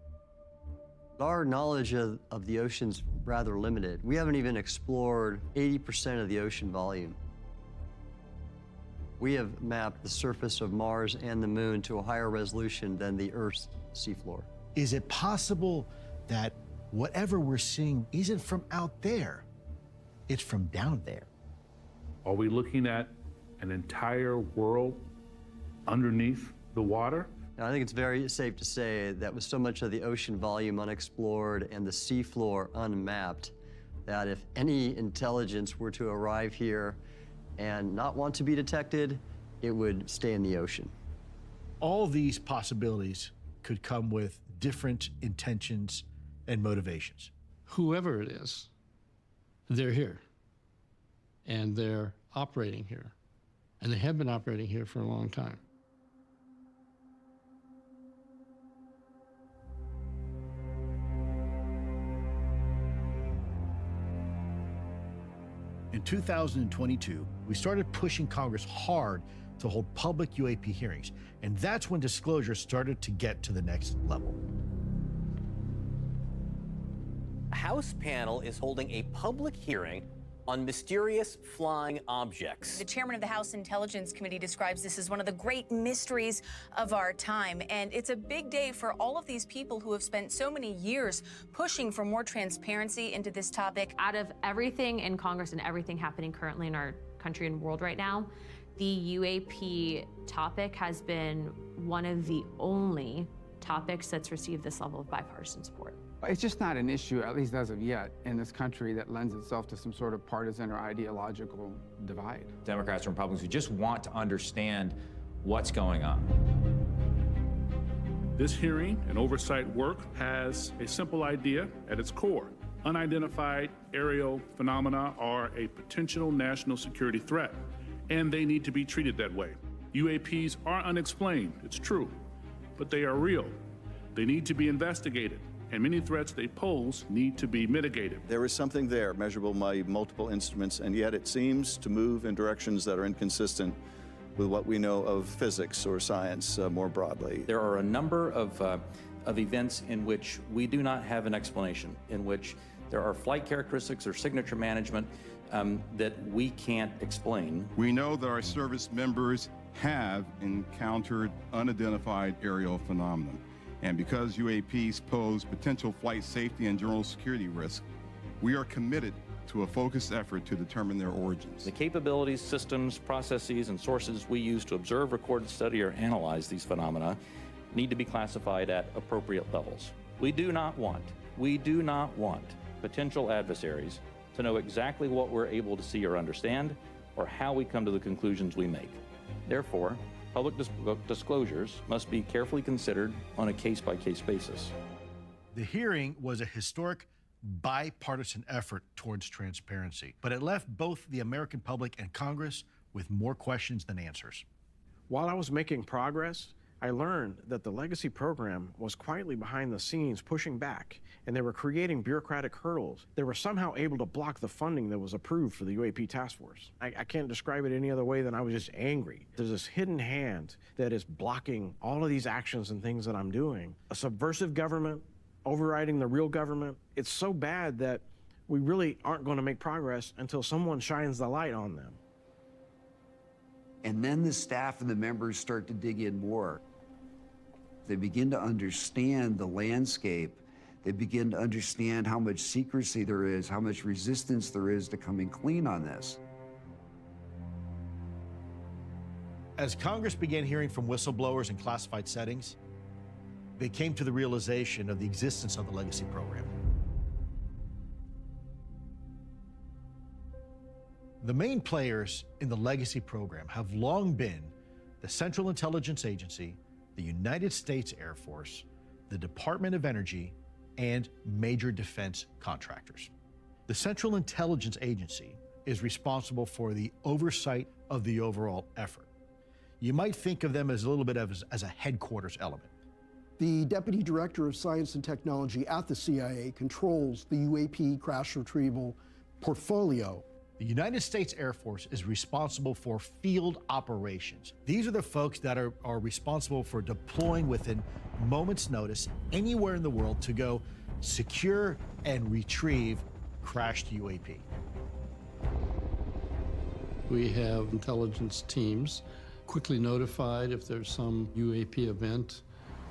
Speaker 9: Our knowledge of the ocean's rather limited. We haven't even explored 80% of the ocean volume. We have mapped the surface of Mars and the Moon to a higher resolution than the Earth's seafloor.
Speaker 14: Is it possible that whatever we're seeing isn't from out there, it's from down there?
Speaker 28: Are we looking at an entire world underneath the water?
Speaker 9: I think it's very safe to say that with so much of the ocean volume unexplored and the seafloor unmapped, that if any intelligence were to arrive here and not want to be detected, it would stay in the ocean.
Speaker 14: All these possibilities could come with different intentions and motivations.
Speaker 12: Whoever it is, they're here. And they're operating here. And they have been operating here for a long time.
Speaker 14: In 2022, we started pushing Congress hard to hold public UAP hearings, and that's when disclosure started to get to the next level.
Speaker 3: A House panel is holding a public hearing on mysterious flying objects.
Speaker 8: The chairman of the House Intelligence Committee describes this as one of the great mysteries of our time. And it's a big day for all of these people who have spent so many years pushing for more transparency into this topic.
Speaker 10: Out of everything in Congress and everything happening currently in our country and world right now, the UAP topic has been one of the only topics that's received this level of bipartisan support.
Speaker 11: It's just not an issue, at least as of yet, in this country that lends itself to some sort of partisan or ideological divide.
Speaker 13: Democrats and Republicans who just want to understand what's going on.
Speaker 28: This hearing and oversight work has a simple idea at its core. Unidentified aerial phenomena are a potential national security threat, and they need to be treated that way. UAPs are unexplained, it's true, but they are real. They need to be investigated, and many threats they pose need to be mitigated.
Speaker 16: There is something there, measurable by multiple instruments, and yet it seems to move in directions that are inconsistent with what we know of physics or science more broadly.
Speaker 13: There are a number of events in which we do not have an explanation, in which there are flight characteristics or signature management that we can't explain.
Speaker 17: We know that our service members have encountered unidentified aerial phenomena. And because UAPs pose potential flight safety and general security risk, we are committed to a focused effort to determine their origins.
Speaker 13: The capabilities, systems, processes, and sources we use to observe, record, study, or analyze these phenomena need to be classified at appropriate levels. We do not want potential adversaries to know exactly what we're able to see or understand, or how we come to the conclusions we make. Therefore, public disclosures must be carefully considered on a case-by-case basis.
Speaker 14: The hearing was a historic bipartisan effort towards transparency, but it left both the American public and Congress with more questions than answers.
Speaker 15: While I was making progress, I learned that the legacy program was quietly behind the scenes pushing back, and they were creating bureaucratic hurdles. They were somehow able to block the funding that was approved for the UAP task force. I can't describe it any other way than I was just angry. There's this hidden hand that is blocking all of these actions and things that I'm doing. A subversive government overriding the real government. It's so bad that we really aren't going to make progress until someone shines the light on them.
Speaker 6: And then the staff and the members start to dig in more. They begin to understand the landscape. They begin to understand how much secrecy there is, how much resistance there is to coming clean on this.
Speaker 14: As Congress began hearing from whistleblowers in classified settings, they came to the realization of the existence of the legacy program. The main players in the legacy program have long been the Central Intelligence Agency, the United States Air Force, the Department of Energy, and major defense contractors. The Central Intelligence Agency is responsible for the oversight of the overall effort. You might think of them as a little bit as a headquarters element.
Speaker 19: The Deputy Director of Science and Technology at the CIA controls the UAP crash retrieval portfolio.
Speaker 14: The United States Air Force is responsible for field operations. These are the folks that are responsible for deploying within moments' notice anywhere in the world to go secure and retrieve crashed UAP.
Speaker 12: We have intelligence teams quickly notified if there's some UAP event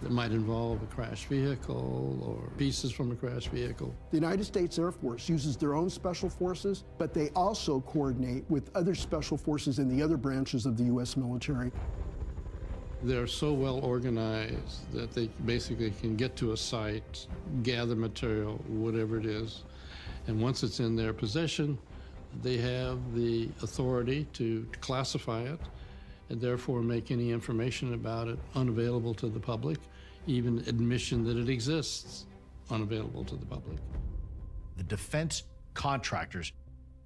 Speaker 12: that might involve a crashed vehicle or pieces from a crashed vehicle.
Speaker 19: The United States Air Force uses their own special forces, but they also coordinate with other special forces in the other branches of the U.S. military.
Speaker 12: They're so well organized that they basically can get to a site, gather material, whatever it is, and once it's in their possession, they have the authority to classify it and therefore make any information about it unavailable to the public even admission that it exists, unavailable to the public.
Speaker 14: The defense contractors,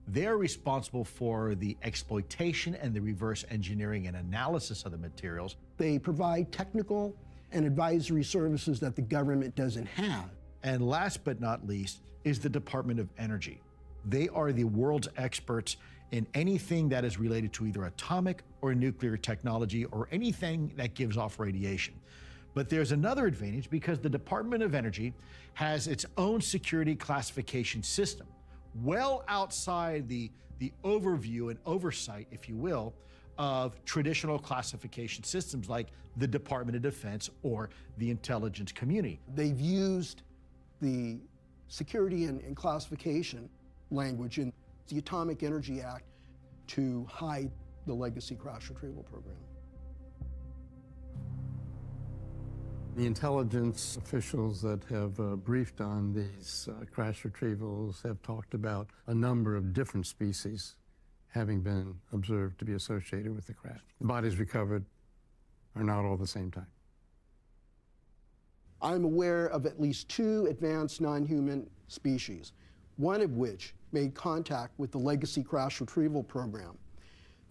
Speaker 14: they're responsible for the exploitation and the reverse engineering and analysis of the materials.
Speaker 19: They provide technical and advisory services that the government doesn't have.
Speaker 14: And last but not least is the Department of Energy. They are the world's experts in anything that is related to either atomic or nuclear technology or anything that gives off radiation. But there's another advantage because the Department of Energy has its own security classification system, well outside the overview and oversight, if you will, of traditional classification systems like the Department of Defense or the intelligence community.
Speaker 19: They've used the security and classification language in the Atomic Energy Act to hide the legacy crash retrieval program.
Speaker 12: The intelligence officials that have briefed on these crash retrievals have talked about a number of different species having been observed to be associated with the crash. The bodies recovered are not all the same type.
Speaker 19: I'm aware of at least 2 advanced non-human species, one of which made contact with the legacy crash retrieval program,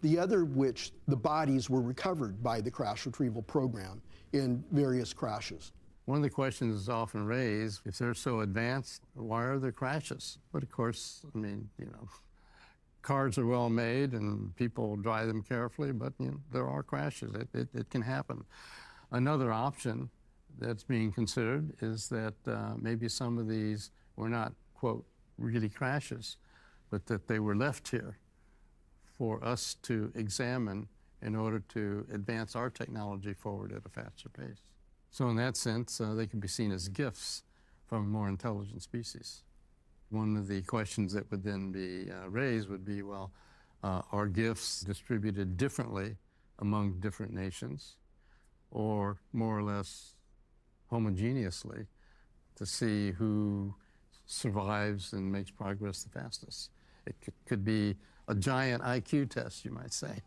Speaker 19: the other of which the bodies were recovered by the crash retrieval program in various crashes.
Speaker 12: One of the questions is often raised, if they're so advanced, why are there crashes? But of course, I mean, you know, cars are well made and people drive them carefully, but you know, there are crashes. It can happen. Another option that's being considered is that maybe some of these were not, quote, really crashes, but that they were left here for us to examine in order to advance our technology forward at a faster pace. So in that sense, they can be seen as gifts from a more intelligent species. One of the questions that would then be raised would be, well, are gifts distributed differently among different nations or more or less homogeneously to see who survives and makes progress the fastest? It could be a giant IQ test, you might say.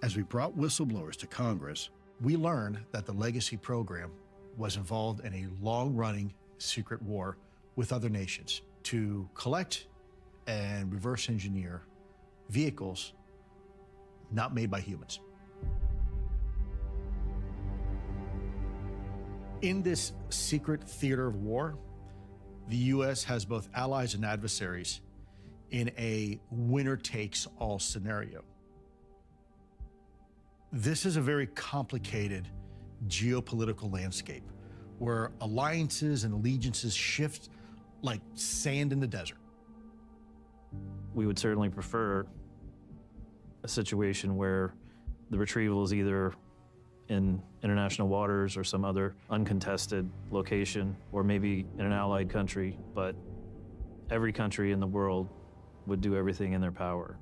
Speaker 14: As we brought whistleblowers to Congress, we learned that the legacy program was involved in a long-running secret war with other nations to collect and reverse engineer vehicles not made by humans. In this secret theater of war, the U.S. has both allies and adversaries in a winner-takes-all scenario. This is a very complicated geopolitical landscape where alliances and allegiances shift like sand in the desert.
Speaker 13: We would certainly prefer a situation where the retrieval is either in international waters or some other uncontested location, or maybe in an allied country, but every country in the world would do everything in their power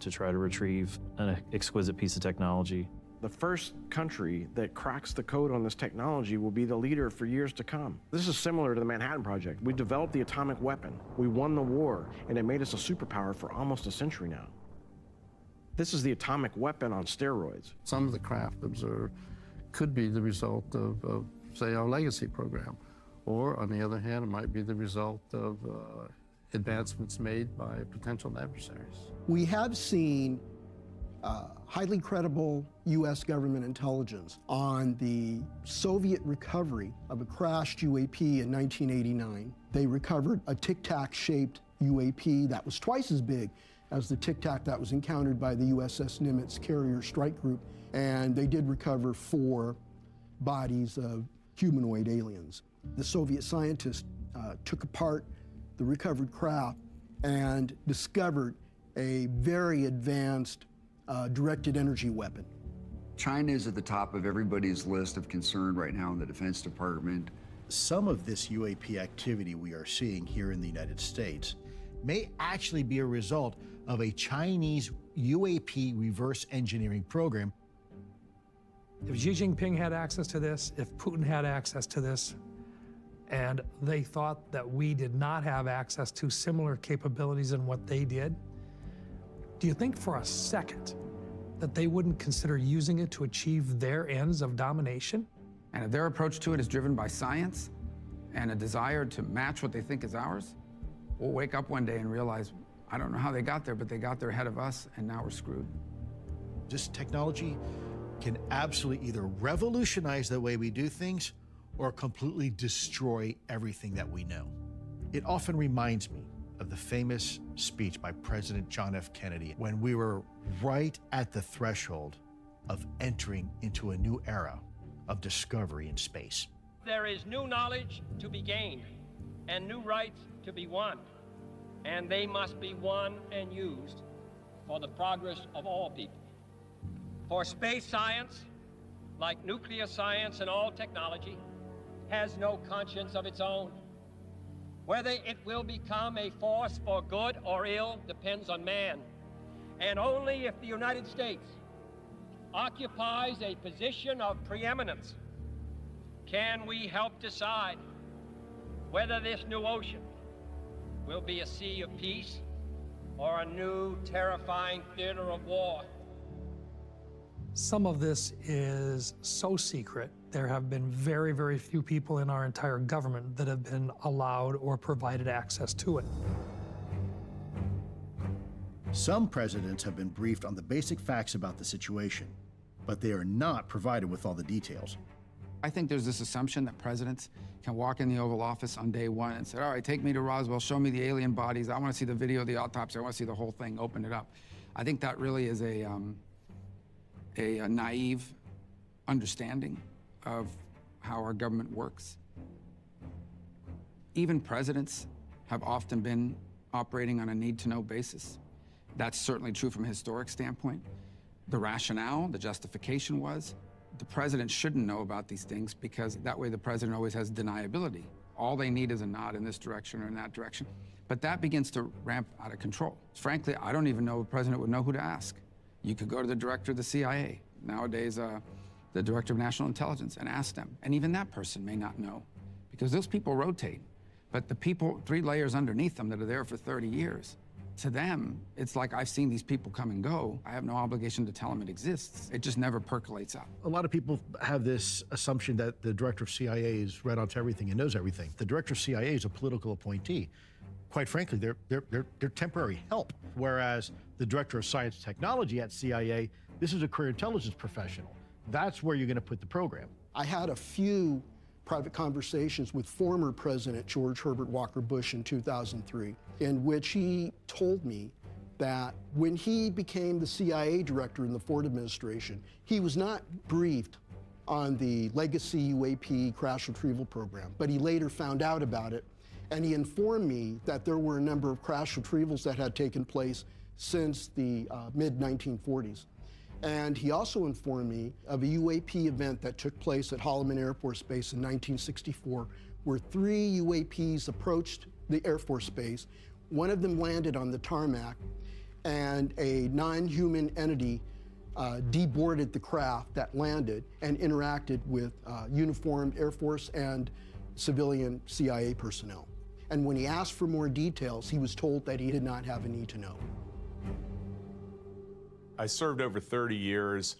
Speaker 13: to try to retrieve an exquisite piece of technology.
Speaker 15: The first country that cracks the code on this technology will be the leader for years to come. This is similar to the Manhattan Project. We developed the atomic weapon. We won the war, and it made us a superpower for almost a century now. This is the atomic weapon on steroids.
Speaker 12: Some of the craft observed could be the result of say, our legacy program. Or, on the other hand, it might be the result of advancements made by potential adversaries.
Speaker 19: We have seen highly credible U.S. government intelligence on the Soviet recovery of a crashed UAP in 1989. They recovered a Tic Tac-shaped UAP that was twice as big as the Tic Tac that was encountered by the USS Nimitz carrier strike group, and they did recover 4 bodies of humanoid aliens. The Soviet scientists took apart the recovered craft and discovered a very advanced directed energy weapon.
Speaker 6: China is at the top of everybody's list of concern right now in the Defense Department.
Speaker 14: Some of this UAP activity we are seeing here in the United States may actually be a result of a Chinese UAP reverse engineering program.
Speaker 1: If Xi Jinping had access to this, if Putin had access to this, and they thought that we did not have access to similar capabilities in what they did, do you think for a second that they wouldn't consider using it to achieve their ends of domination?
Speaker 11: And if their approach to it is driven by science and a desire to match what they think is ours, we'll wake up one day and realize, I don't know how they got there, but they got there ahead of us, and now we're screwed.
Speaker 14: This technology can absolutely either revolutionize the way we do things or completely destroy everything that we know. It often reminds me of the famous speech by President John F. Kennedy when we were right at the threshold of entering into a new era of discovery in space.
Speaker 2: There is new knowledge to be gained and new rights to be won, and they must be won and used for the progress of all people. For space science, like nuclear science and all technology, has no conscience of its own. Whether it will become a force for good or ill depends on man. And only if the United States occupies a position of preeminence can we help decide whether this new ocean will be a sea of peace or a new terrifying theater of war.
Speaker 1: Some of this is so secret. There have been very, very few people in our entire government that have been allowed or provided access to it.
Speaker 14: Some presidents have been briefed on the basic facts about the situation, but they are not provided with all the details.
Speaker 11: I think there's this assumption that presidents can walk in the Oval Office on day one and say, all right, take me to Roswell, show me the alien bodies, I want to see the video of the autopsy, I want to see the whole thing, open it up. I think that really is a naive understanding of how our government works. Even presidents have often been operating on a need-to-know basis. That's certainly true from a historic standpoint. The rationale, the justification was, the president shouldn't know about these things because that way the president always has deniability. All they need is a nod in this direction or in that direction. But that begins to ramp out of control. Frankly, I don't even know if the president would know who to ask. You could go to the director of the CIA, nowadays the director of national intelligence, and ask them. And even that person may not know because those people rotate. But the people 3 layers underneath them that are there for 30 years, to them, it's like I've seen these people come and go. I have no obligation to tell them it exists. It just never percolates out.
Speaker 14: A lot of people have this assumption that the director of CIA is read onto everything and knows everything. The director of CIA is a political appointee. Quite frankly, they're temporary help. Whereas the director of science and technology at CIA, this is a career intelligence professional. That's where you're going to put the program.
Speaker 19: I had a few private conversations with former President George Herbert Walker Bush in 2003, in which he told me that when he became the CIA director in the Ford administration, he was not briefed on the legacy UAP crash retrieval program, but he later found out about it, and he informed me that there were a number of crash retrievals that had taken place since the mid-1940s. And he also informed me of a UAP event that took place at Holloman Air Force Base in 1964, where 3 UAPs approached the Air Force Base. One of them landed on the tarmac, and a non-human entity deboarded the craft that landed and interacted with uniformed Air Force and civilian CIA personnel. And when he asked for more details, he was told that he did not have a need to know.
Speaker 4: I served over 30 years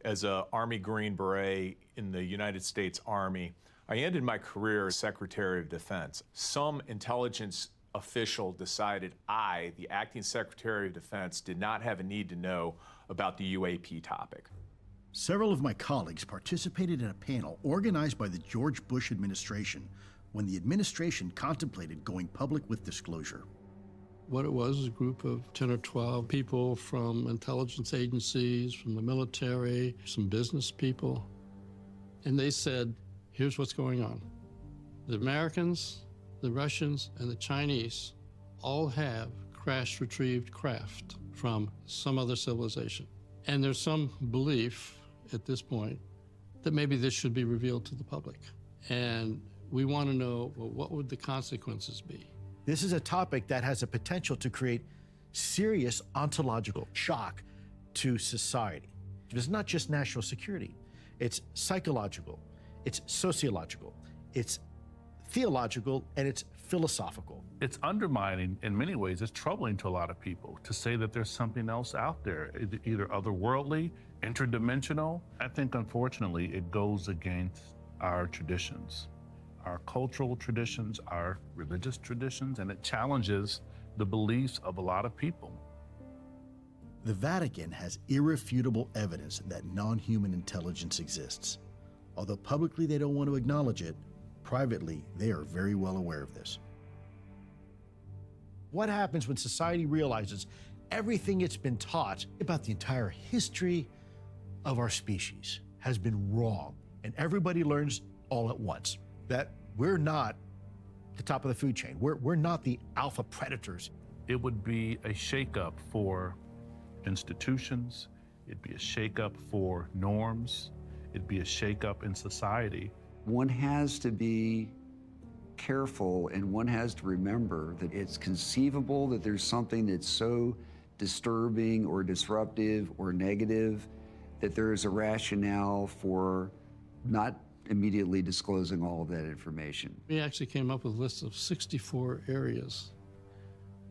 Speaker 4: as an Army Green Beret in the United States Army. I ended my career as Secretary of Defense. Some intelligence official decided I, the acting Secretary of Defense, did not have a need to know about the UAP topic.
Speaker 14: Several of my colleagues participated in a panel organized by the George Bush administration when the administration contemplated going public with disclosure.
Speaker 12: What it was a group of 10 or 12 people from intelligence agencies, from the military, some business people. And they said, here's what's going on. The Americans, the Russians, and the Chinese all have crash-retrieved craft from some other civilization. And there's some belief at this point that maybe this should be revealed to the public. And we want to know, well, what would the consequences be?
Speaker 14: This is a topic that has a potential to create serious ontological shock to society. It's not just national security. It's psychological, it's sociological, it's theological, and it's philosophical.
Speaker 28: It's undermining in many ways. It's troubling to a lot of people to say that there's something else out there, either otherworldly, interdimensional. I think, unfortunately, it goes against our traditions, our cultural traditions, our religious traditions, and it challenges the beliefs of a lot of people.
Speaker 14: The Vatican has irrefutable evidence that non-human intelligence exists. Although publicly they don't want to acknowledge it, privately they are very well aware of this. What happens when society realizes everything it's been taught about the entire history of our species has been wrong, and everybody learns all at once that we're not the top of the food chain. We're not the alpha predators.
Speaker 28: It would be a shakeup for institutions. It'd be a shakeup for norms. It'd be a shakeup in society.
Speaker 6: One has to be careful, and one has to remember that it's conceivable that there's something that's so disturbing or disruptive or negative that there is a rationale for not immediately disclosing all of that information.
Speaker 12: We actually came up with a list of 64 areas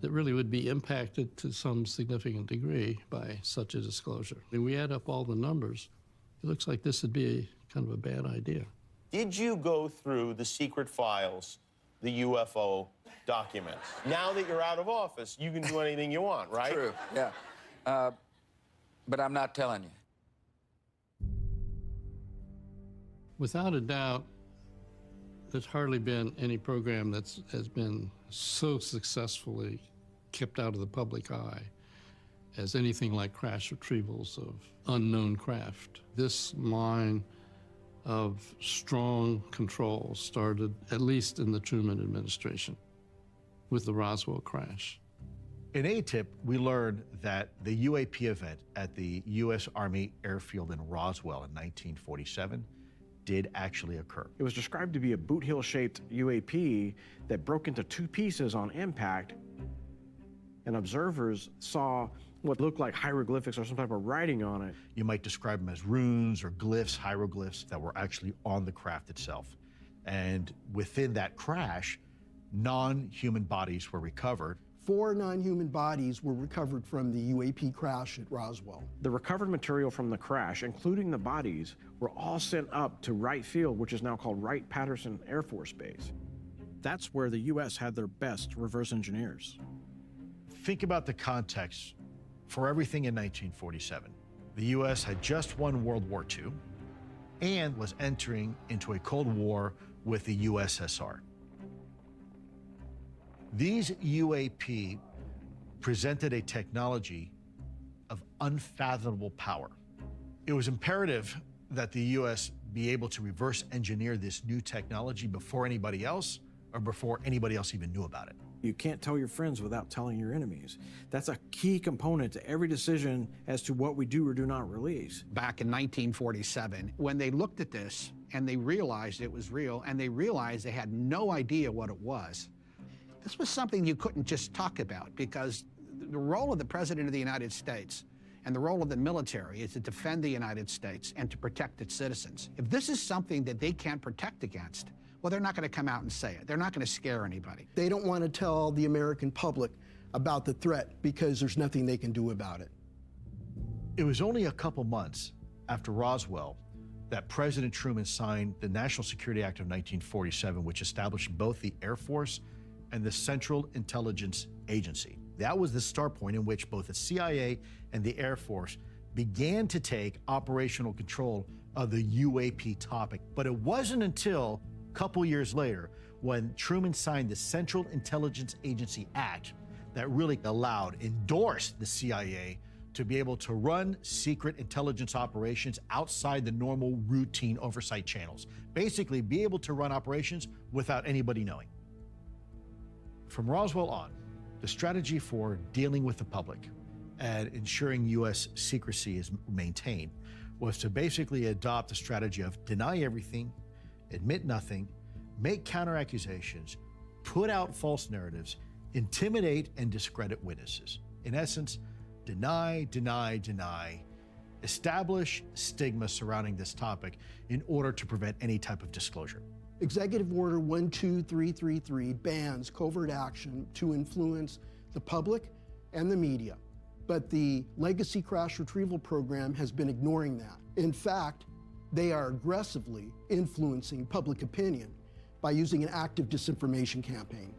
Speaker 12: that really would be impacted to some significant degree by such a disclosure. When we add up all the numbers, it looks like this would be kind of a bad idea.
Speaker 5: Did you go through the secret files, the UFO documents? Now that you're out of office, you can do anything you want, right?
Speaker 7: True, yeah. But I'm not telling you.
Speaker 12: Without a doubt, there's hardly been any program that has been so successfully kept out of the public eye as anything like crash retrievals of unknown craft. This line of strong control started, at least in the Truman administration, with the Roswell crash.
Speaker 14: In ATIP, we learned that the UAP event at the U.S. Army Airfield in Roswell in 1947 did actually occur.
Speaker 15: It was described to be a boot heel-shaped UAP that broke into two pieces on impact, and observers saw what looked like hieroglyphics or some type of writing on it.
Speaker 14: You might describe them as runes or glyphs, hieroglyphs that were actually on the craft itself. And within that crash, non-human bodies were recovered.
Speaker 19: 4 non-human bodies were recovered from the UAP crash at Roswell.
Speaker 15: The recovered material from the crash, including the bodies, were all sent up to Wright Field, which is now called Wright-Patterson Air Force Base. That's where the U.S. had their best reverse engineers.
Speaker 14: Think about the context for everything in 1947. The U.S. had just won World War II and was entering into a Cold War with the USSR. These UAP presented a technology of unfathomable power. It was imperative that the U.S. be able to reverse engineer this new technology before anybody else, or before anybody else even knew about it.
Speaker 15: You can't tell your friends without telling your enemies. That's a key component to every decision as to what we do or do not release.
Speaker 18: Back in 1947, when they looked at this and they realized it was real and they realized they had no idea what it was, this was something you couldn't just talk about, because the role of the President of the United States and the role of the military is to defend the United States and to protect its citizens. If this is something that they can't protect against, well, they're not going to come out and say it. They're not going to scare anybody.
Speaker 19: They don't want to tell the American public about the threat because there's nothing they can do about it.
Speaker 14: It was only a couple months after Roswell that President Truman signed the National Security Act of 1947, which established both the Air Force and the Central Intelligence Agency. That was the start point in which both the CIA and the Air Force began to take operational control of the UAP topic. But it wasn't until a couple years later, when Truman signed the Central Intelligence Agency Act, that really endorsed the CIA to be able to run secret intelligence operations outside the normal routine oversight channels. Basically, be able to run operations without anybody knowing. From Roswell on, the strategy for dealing with the public and ensuring U.S. secrecy is maintained was to basically adopt a strategy of deny everything, admit nothing, make counter accusations, put out false narratives, intimidate and discredit witnesses. In essence, deny, deny, deny, establish stigma surrounding this topic in order to prevent any type of disclosure.
Speaker 19: Executive Order 12333 bans covert action to influence the public and the media. But the Legacy Crash Retrieval Program has been ignoring that. In fact, they are aggressively influencing public opinion by using an active disinformation campaign.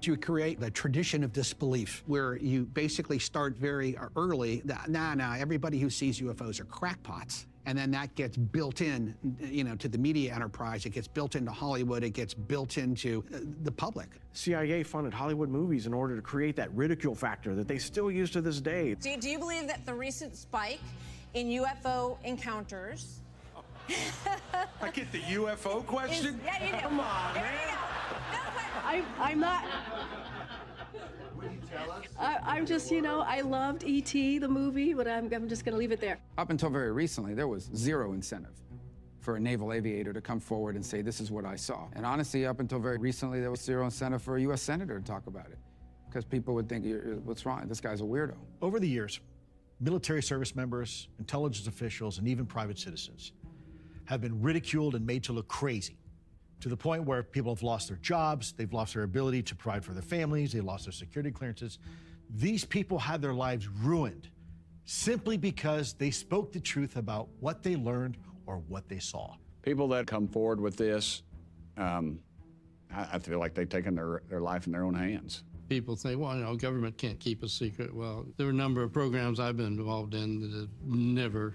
Speaker 18: You create a tradition of disbelief where you basically start very early, everybody who sees UFOs are crackpots. And then that gets built in, to the media enterprise. It gets built into Hollywood. It gets built into the public.
Speaker 15: CIA funded Hollywood movies in order to create that ridicule factor that they still use to this day.
Speaker 20: Do you believe that the recent spike in UFO encounters...
Speaker 21: I get the UFO question?
Speaker 20: Yeah, you do.
Speaker 21: Come on, man.
Speaker 22: I'm not...
Speaker 21: Would you tell us?
Speaker 22: I'm just, I loved E.T., the movie, but I'm just going to leave it there.
Speaker 11: Up until very recently, there was zero incentive for a naval aviator to come forward and say, this is what I saw. And honestly, up until very recently, there was zero incentive for a U.S. senator to talk about it, because people would think, what's wrong? This guy's a weirdo.
Speaker 14: Over the years, military service members, intelligence officials, and even private citizens have been ridiculed and made to look crazy, to the point where people have lost their jobs, they've lost their ability to provide for their families, they've lost their security clearances. These people had their lives ruined simply because they spoke the truth about what they learned or what they saw.
Speaker 23: People that come forward with this, I feel like they've taken their life in their own hands.
Speaker 12: People say, well, government can't keep a secret. Well, there are a number of programs I've been involved in that have never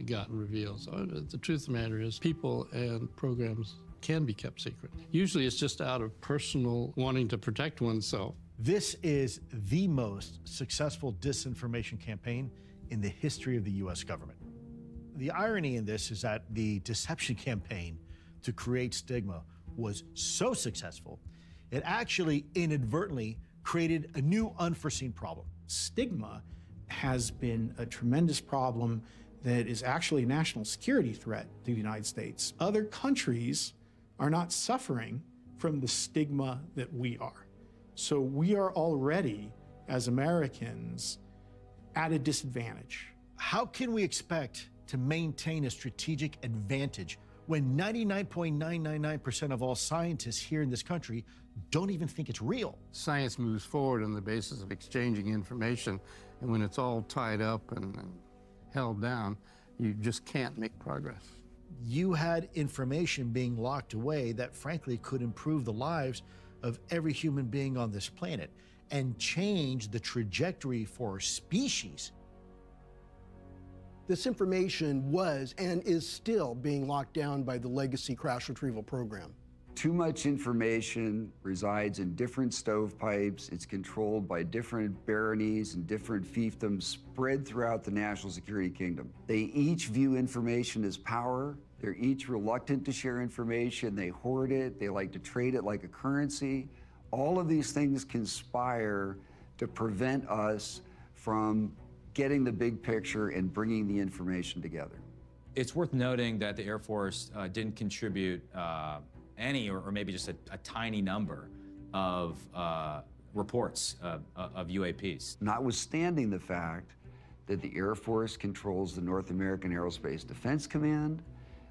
Speaker 12: gotten revealed. So the truth of the matter is people and programs can be kept secret. Usually it's just out of personal wanting to protect oneself.
Speaker 14: This is the most successful disinformation campaign in the history of the U.S. government. The irony in this is that the deception campaign to create stigma was so successful, it actually inadvertently created a new unforeseen problem.
Speaker 24: Stigma has been a tremendous problem that is actually a national security threat to the United States. Other countries are not suffering from the stigma that we are. So we are already, as Americans, at a disadvantage.
Speaker 14: How can we expect to maintain a strategic advantage when 99.999% of all scientists here in this country don't even think it's real?
Speaker 12: Science moves forward on the basis of exchanging information, and when it's all tied up and held down, you just can't make progress.
Speaker 14: You had information being locked away that frankly could improve the lives of every human being on this planet and change the trajectory for species.
Speaker 19: This information was and is still being locked down by the Legacy Crash Retrieval Program.
Speaker 6: Too much information resides in different stovepipes. It's controlled by different baronies and different fiefdoms spread throughout the national security kingdom. They each view information as power. They're each reluctant to share information. They hoard it. They like to trade it like a currency. All of these things conspire to prevent us from getting the big picture and bringing the information together.
Speaker 25: It's worth noting that the Air Force didn't contribute any, or maybe just a tiny number of reports of UAPs.
Speaker 6: Notwithstanding the fact that the Air Force controls the North American Aerospace Defense Command,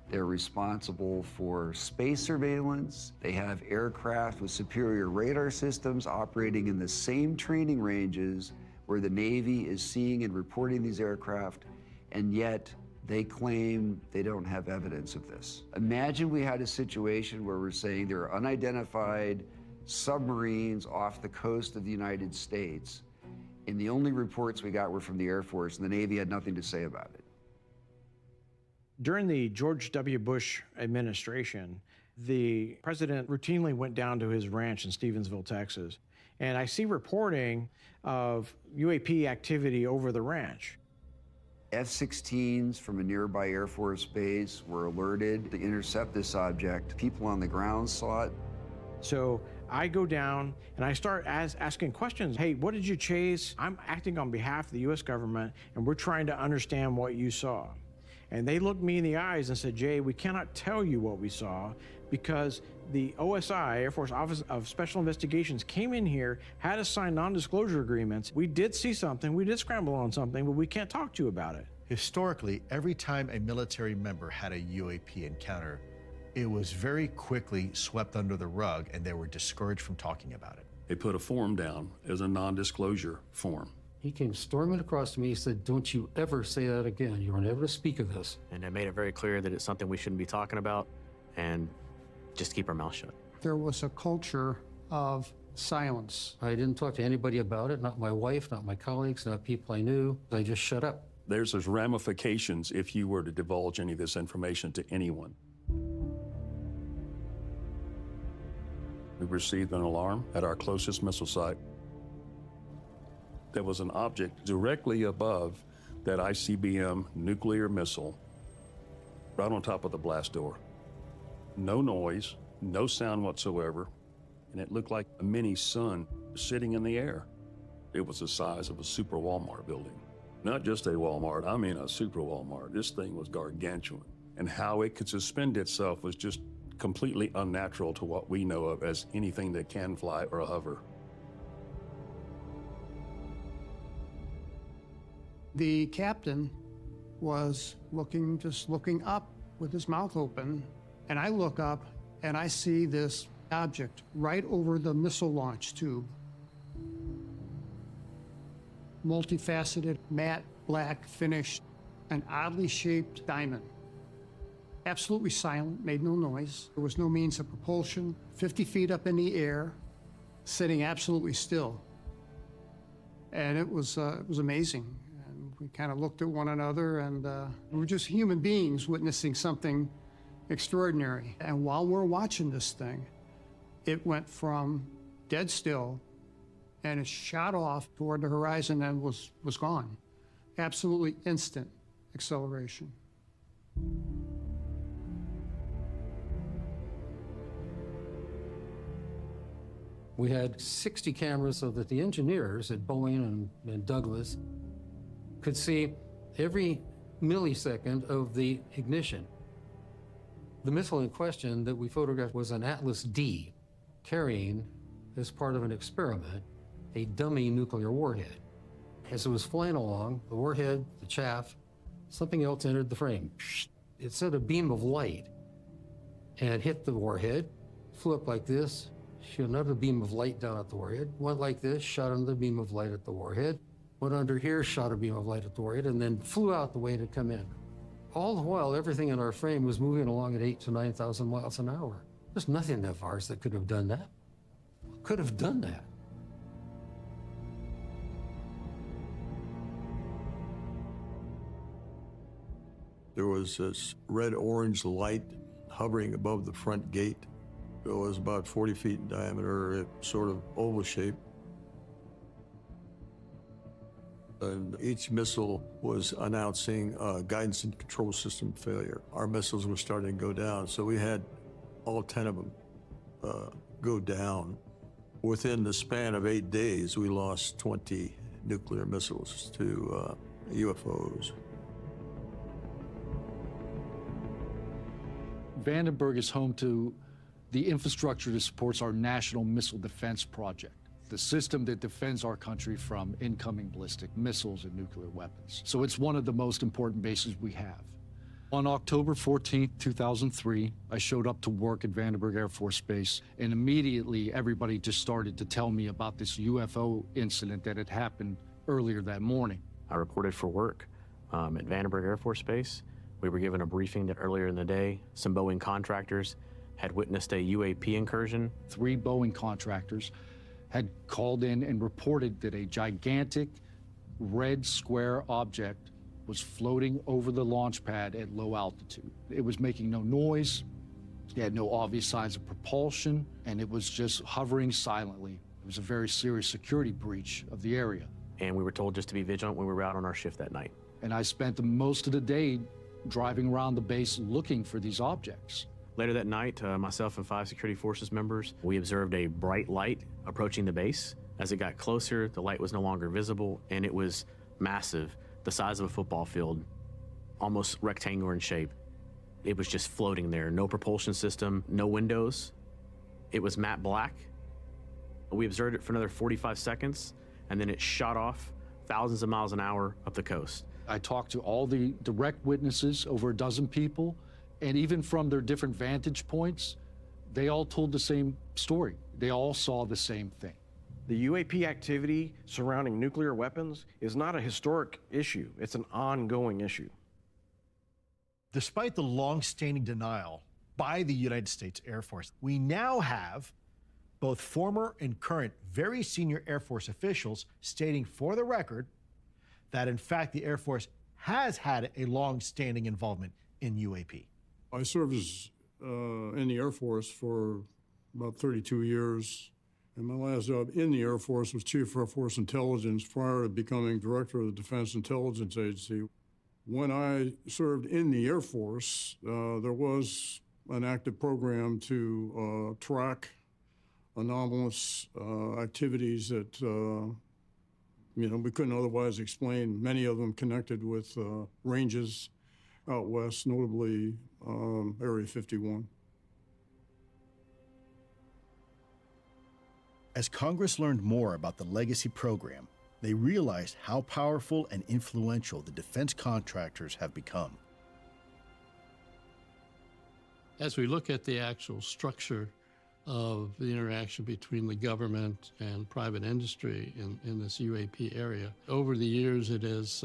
Speaker 6: they're responsible for space surveillance, they have aircraft with superior radar systems operating in the same training ranges where the Navy is seeing and reporting these aircraft, and yet they claim they don't have evidence of this. Imagine we had a situation where we're saying there are unidentified submarines off the coast of the United States, and the only reports we got were from the Air Force, and the Navy had nothing to say about it.
Speaker 15: During the George W. Bush administration, the president routinely went down to his ranch in Stevensville, Texas, and I see reporting of UAP activity over the ranch.
Speaker 6: F-16s from a nearby Air Force base were alerted to intercept this object. People on the ground saw it.
Speaker 15: So I go down and I start asking questions. Hey, what did you chase? I'm acting on behalf of the U.S. government, and we're trying to understand what you saw. And they looked me in the eyes and said, Jay, we cannot tell you what we saw because the OSI, Air Force Office of Special Investigations, came in here, had us sign non-disclosure agreements. We did see something, we did scramble on something, but we can't talk to you about it.
Speaker 14: Historically, every time a military member had a UAP encounter, It was very quickly swept under the rug, and they were discouraged from talking about it.
Speaker 3: They put a form down as a non-disclosure form.
Speaker 8: He came storming across to me. He said, "Don't you ever say that again. You are never to speak of this."
Speaker 9: And I made it very clear that it's something we shouldn't be talking about and just keep our mouth shut.
Speaker 10: There was a culture of silence.
Speaker 8: I didn't talk to anybody about it, not my wife, not my colleagues, not people I knew. I just shut up.
Speaker 3: There's ramifications if you were to divulge any of this information to anyone. We received an alarm at our closest missile site. There was an object directly above that ICBM nuclear missile, right on top of the blast door. No noise, no sound whatsoever, and it looked like a mini sun sitting in the air. It was the size of a super Walmart building. Not just a Walmart, I mean a super Walmart. This thing was gargantuan. And how it could suspend itself was just completely unnatural to what we know of as anything that can fly or hover.
Speaker 10: The captain was just looking up with his mouth open, and I look up and I see this object right over the missile launch tube. Multifaceted, matte, black, finished, an oddly shaped diamond. Absolutely silent, made no noise. There was no means of propulsion, 50 feet up in the air, sitting absolutely still. And it was amazing. And we kind of looked at one another, and we were just human beings witnessing something extraordinary. And while we're watching this thing, it went from dead still, and it shot off toward the horizon and was gone. Absolutely instant acceleration.
Speaker 8: We had 60 cameras so that the engineers at Boeing and Douglas could see every millisecond of the ignition. The missile in question that we photographed was an Atlas D, carrying, as part of an experiment, a dummy nuclear warhead. As it was flying along, the warhead, the chaff, something else entered the frame. It sent a beam of light and hit the warhead, flew up like this, shot another beam of light down at the warhead, went like this, shot another beam of light at the warhead, went under here, shot a beam of light at the warhead, and then flew out the way it had come in. All the while, everything in our frame was moving along at 8,000 to 9,000 miles an hour. There's nothing of ours that could have done that. Could have done that.
Speaker 16: There was this red-orange light hovering above the front gate. It was about 40 feet in diameter, sort of oval shape. And each missile was announcing guidance and control system failure. Our missiles were starting to go down, so we had all 10 of them go down. Within the span of 8 days, we lost 20 nuclear missiles to UFOs.
Speaker 17: Vandenberg is home to the infrastructure that supports our national missile defense project, the system that defends our country from incoming ballistic missiles and nuclear weapons. So it's one of the most important bases we have. On October 14th, 2003, I showed up to work at Vandenberg Air Force Base, and immediately everybody just started to tell me about this UFO incident that had happened earlier that morning.
Speaker 9: I reported for work at Vandenberg Air Force Base. We were given a briefing that earlier in the day, some Boeing contractors had witnessed a UAP incursion.
Speaker 17: 3 Boeing contractors had called in and reported that a gigantic red square object was floating over the launch pad at low altitude. It was making no noise, it had no obvious signs of propulsion, and it was just hovering silently. It was a very serious security breach of the area.
Speaker 9: And we were told just to be vigilant when we were out on our shift that night.
Speaker 17: And I spent the most of the day driving around the base looking for these objects.
Speaker 9: Later that night, myself and 5 security forces members, we observed a bright light approaching the base. As it got closer, the light was no longer visible, and it was massive, the size of a football field, almost rectangular in shape. It was just floating there, no propulsion system, no windows. It was matte black. We observed it for another 45 seconds, and then it shot off thousands of miles an hour up the coast.
Speaker 17: I talked to all the direct witnesses, over a dozen people, And even from their different vantage points, they all told the same story. They all saw the same thing.
Speaker 15: The UAP activity surrounding nuclear weapons is not a historic issue. It's an ongoing issue.
Speaker 14: Despite the long-standing denial by the United States Air Force, we now have both former and current very senior Air Force officials stating for the record that, in fact, the Air Force has had a long-standing involvement in UAP.
Speaker 1: I served in the Air Force for about 32 years, and my last job in the Air Force was Chief of Air Force Intelligence prior to becoming Director of the Defense Intelligence Agency. When I served in the Air Force, there was an active program to track anomalous activities that we couldn't otherwise explain, many of them connected with ranges out west, notably Area 51.
Speaker 14: As Congress learned more about the legacy program, they realized how powerful and influential the defense contractors have become.
Speaker 12: As we look at the actual structure of the interaction between the government and private industry in this UAP area, over the years it has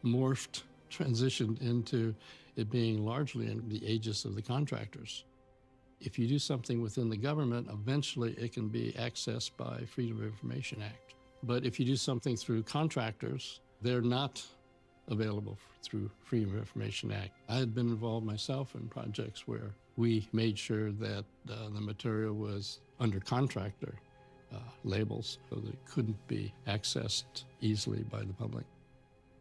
Speaker 12: morphed, transitioned into it being largely in the aegis of the contractors. If you do something within the government, eventually it can be accessed by Freedom of Information Act. But if you do something through contractors, they're not available through Freedom of Information Act. I had been involved myself in projects where we made sure that the material was under contractor labels so that it couldn't be accessed easily by the public.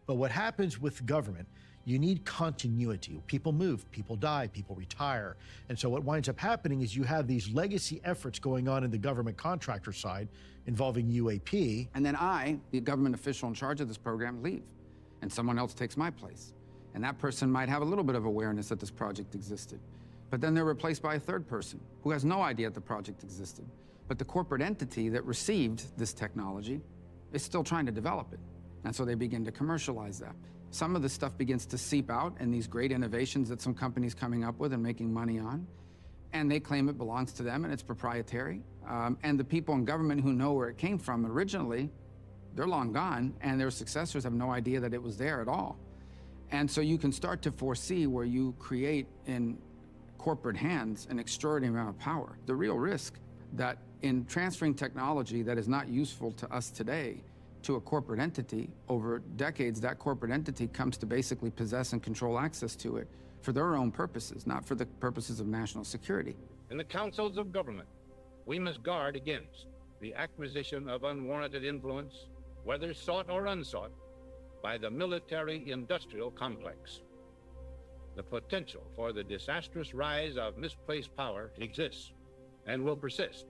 Speaker 14: But what happens with government, you need continuity. People move, people die, people retire. And so what winds up happening is you have these legacy efforts going on in the government contractor side involving UAP.
Speaker 11: And then I, the government official in charge of this program, leave. And someone else takes my place. And that person might have a little bit of awareness that this project existed. But then they're replaced by a third person who has no idea that the project existed. But the corporate entity that received this technology is still trying to develop it. And so they begin to commercialize that. Some of the stuff begins to seep out in these great innovations that some companies coming up with and making money on. And they claim it belongs to them and it's proprietary. And the people in government who know where it came from originally, they're long gone, and their successors have no idea that it was there at all. And so you can start to foresee where you create in corporate hands an extraordinary amount of power. The real risk that in transferring technology that is not useful to us today to a corporate entity, over decades, that corporate entity comes to basically possess and control access to it for their own purposes, not for the purposes of national security.
Speaker 2: In the councils of government, we must guard against the acquisition of unwarranted influence, whether sought or unsought, by the military-industrial complex. The potential for the disastrous rise of misplaced power exists and will persist.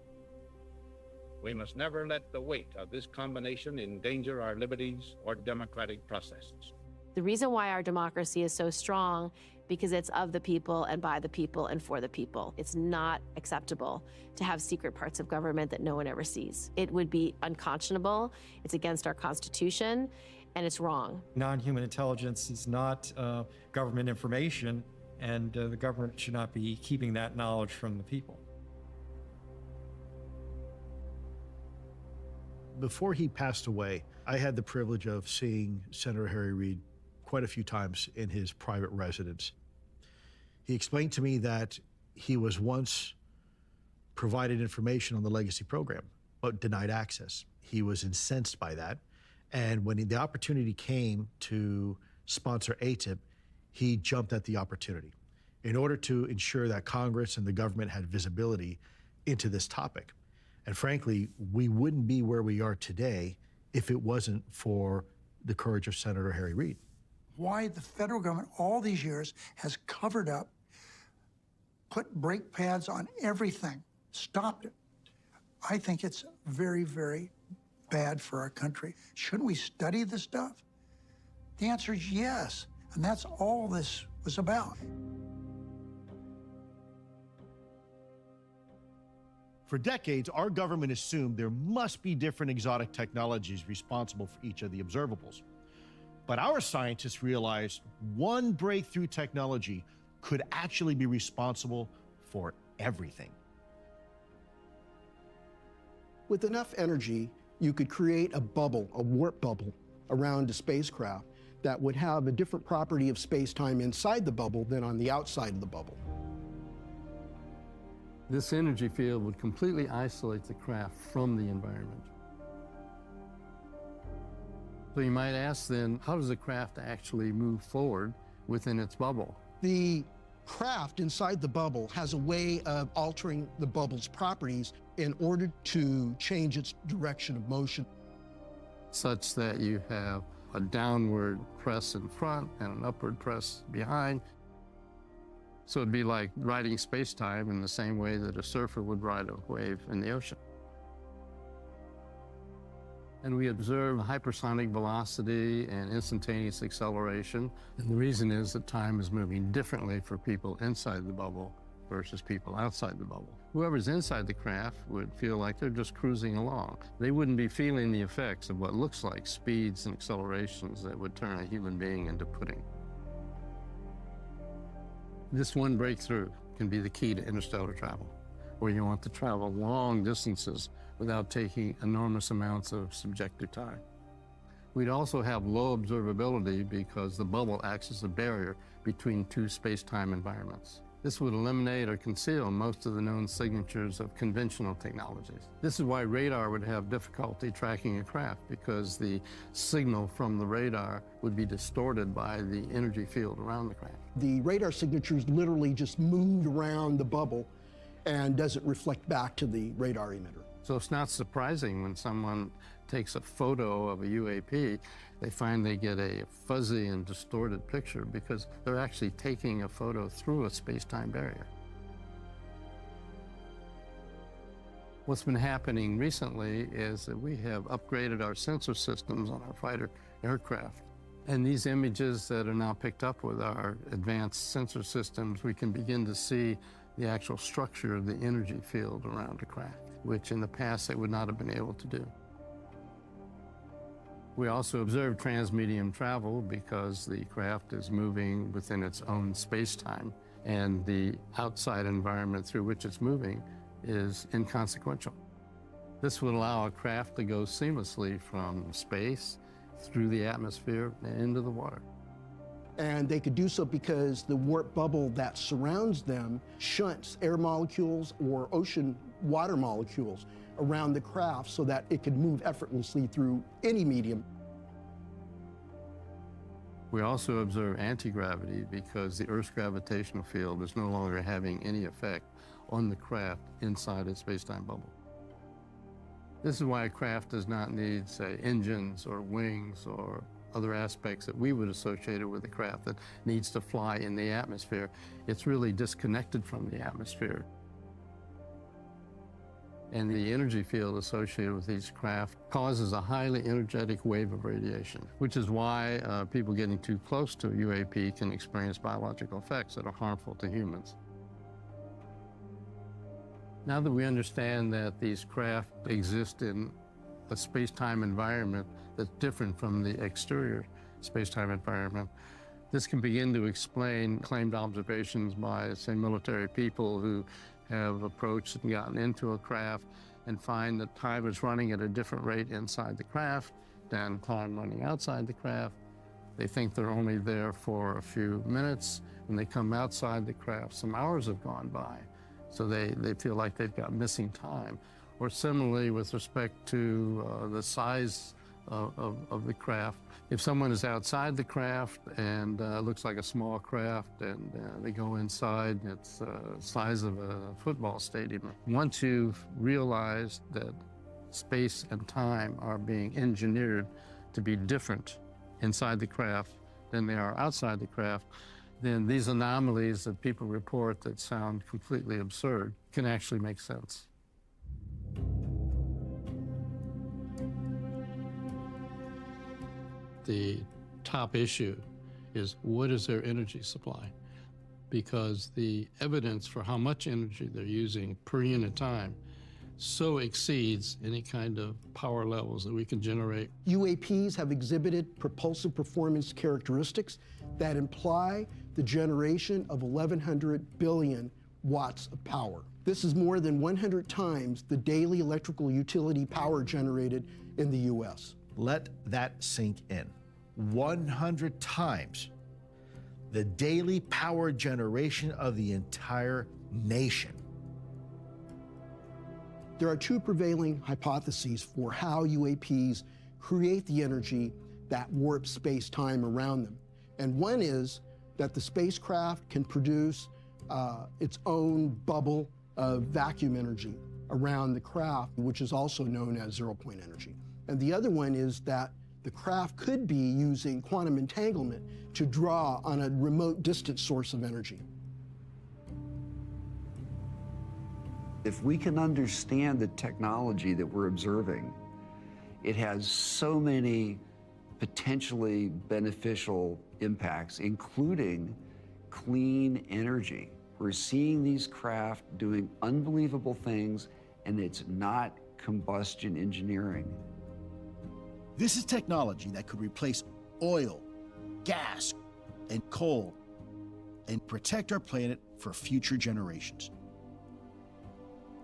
Speaker 2: We must never let the weight of this combination endanger our liberties or democratic processes.
Speaker 4: The reason why our democracy is so strong, because it's of the people and by the people and for the people. It's not acceptable to have secret parts of government that no one ever sees. It would be unconscionable, it's against our Constitution, and it's wrong.
Speaker 5: Non-human intelligence is not government information, and the government should not be keeping that knowledge from the people.
Speaker 14: Before he passed away, I had the privilege of seeing Senator Harry Reid quite a few times in his private residence. He explained to me that he was once provided information on the legacy program, but denied access. He was incensed by that. And when the opportunity came to sponsor ATIP, he jumped at the opportunity in order to ensure that Congress and the government had visibility into this topic. And frankly, we wouldn't be where we are today if it wasn't for the courage of Senator Harry Reid.
Speaker 13: Why the federal government all these years has covered up, put brake pads on everything, stopped it. I think it's very, very bad for our country. Shouldn't we study this stuff? The answer is yes, and that's all this was about.
Speaker 14: For decades, our government assumed there must be different exotic technologies responsible for each of the observables. But our scientists realized one breakthrough technology could actually be responsible for everything.
Speaker 19: With enough energy, you could create a bubble, a warp bubble, around a spacecraft that would have a different property of space-time inside the bubble than on the outside of the bubble.
Speaker 16: This energy field would completely isolate the craft from the environment. So you might ask then, how does the craft actually move forward within its bubble?
Speaker 19: The craft inside the bubble has a way of altering the bubble's properties in order to change its direction of motion.
Speaker 16: Such that you have a downward press in front and an upward press behind. So it'd be like riding space-time in the same way that a surfer would ride a wave in the ocean. And we observe hypersonic velocity and instantaneous acceleration. And the reason is that time is moving differently for people inside the bubble versus people outside the bubble. Whoever's inside the craft would feel like they're just cruising along. They wouldn't be feeling the effects of what looks like speeds and accelerations that would turn a human being into pudding. This one breakthrough can be the key to interstellar travel, where you want to travel long distances without taking enormous amounts of subjective time. We'd also have low observability because the bubble acts as a barrier between two space-time environments. This would eliminate or conceal most of the known signatures of conventional technologies. This is why radar would have difficulty tracking a craft, because the signal from the radar would be distorted by the energy field around the craft.
Speaker 19: The radar signatures literally just moved around the bubble and doesn't reflect back to the radar emitter.
Speaker 16: So it's not surprising when someone takes a photo of a UAP, they find they get a fuzzy and distorted picture because they're actually taking a photo through a space-time barrier. What's been happening recently is that we have upgraded our sensor systems on our fighter aircraft. And these images that are now picked up with our advanced sensor systems, we can begin to see the actual structure of the energy field around a craft, which in the past they would not have been able to do. We also observe transmedium travel because the craft is moving within its own space-time, and the outside environment through which it's moving is inconsequential. This would allow a craft to go seamlessly from space through the atmosphere and into the water.
Speaker 19: And they could do so because the warp bubble that surrounds them shunts air molecules or ocean water molecules around the craft so that it could move effortlessly through any medium.
Speaker 16: We also observe anti-gravity because the Earth's gravitational field is no longer having any effect on the craft inside its space-time bubble. This is why a craft does not need, say, engines or wings or other aspects that we would associate it with a craft that needs to fly in the atmosphere. It's really disconnected from the atmosphere. And the energy field associated with each craft causes a highly energetic wave of radiation, which is why people getting too close to a UAP can experience biological effects that are harmful to humans. Now that we understand that these craft exist in a space-time environment that's different from the exterior space-time environment, this can begin to explain claimed observations by, say, military people who have approached and gotten into a craft and find that time is running at a different rate inside the craft than time running outside the craft. They think they're only there for a few minutes. When they come outside the craft, some hours have gone by. So they feel like they've got missing time. Or similarly, with respect to the size of the craft, if someone is outside the craft and looks like a small craft and they go inside, it's the size of a football stadium. Once you've realized that space and time are being engineered to be different inside the craft than they are outside the craft, then these anomalies that people report that sound completely absurd can actually make sense.
Speaker 12: The top issue is what is their energy supply? Because the evidence for how much energy they're using per unit time so exceeds any kind of power levels that we can generate.
Speaker 19: UAPs have exhibited propulsive performance characteristics that imply the generation of 1,100 billion watts of power. This is more than 100 times the daily electrical utility power generated in the U.S.
Speaker 14: Let that sink in. 100 times the daily power generation of the entire nation.
Speaker 19: There are two prevailing hypotheses for how UAPs create the energy that warps space-time around them. And one is that the spacecraft can produce its own bubble of vacuum energy around the craft, which is also known as zero-point energy. And the other one is that the craft could be using quantum entanglement to draw on a remote distant source of energy.
Speaker 6: If we can understand the technology that we're observing, it has so many potentially beneficial impacts, including clean energy. We're seeing these craft doing unbelievable things, and it's not combustion engineering.
Speaker 14: This is technology that could replace oil, gas, and coal, and protect our planet for future generations.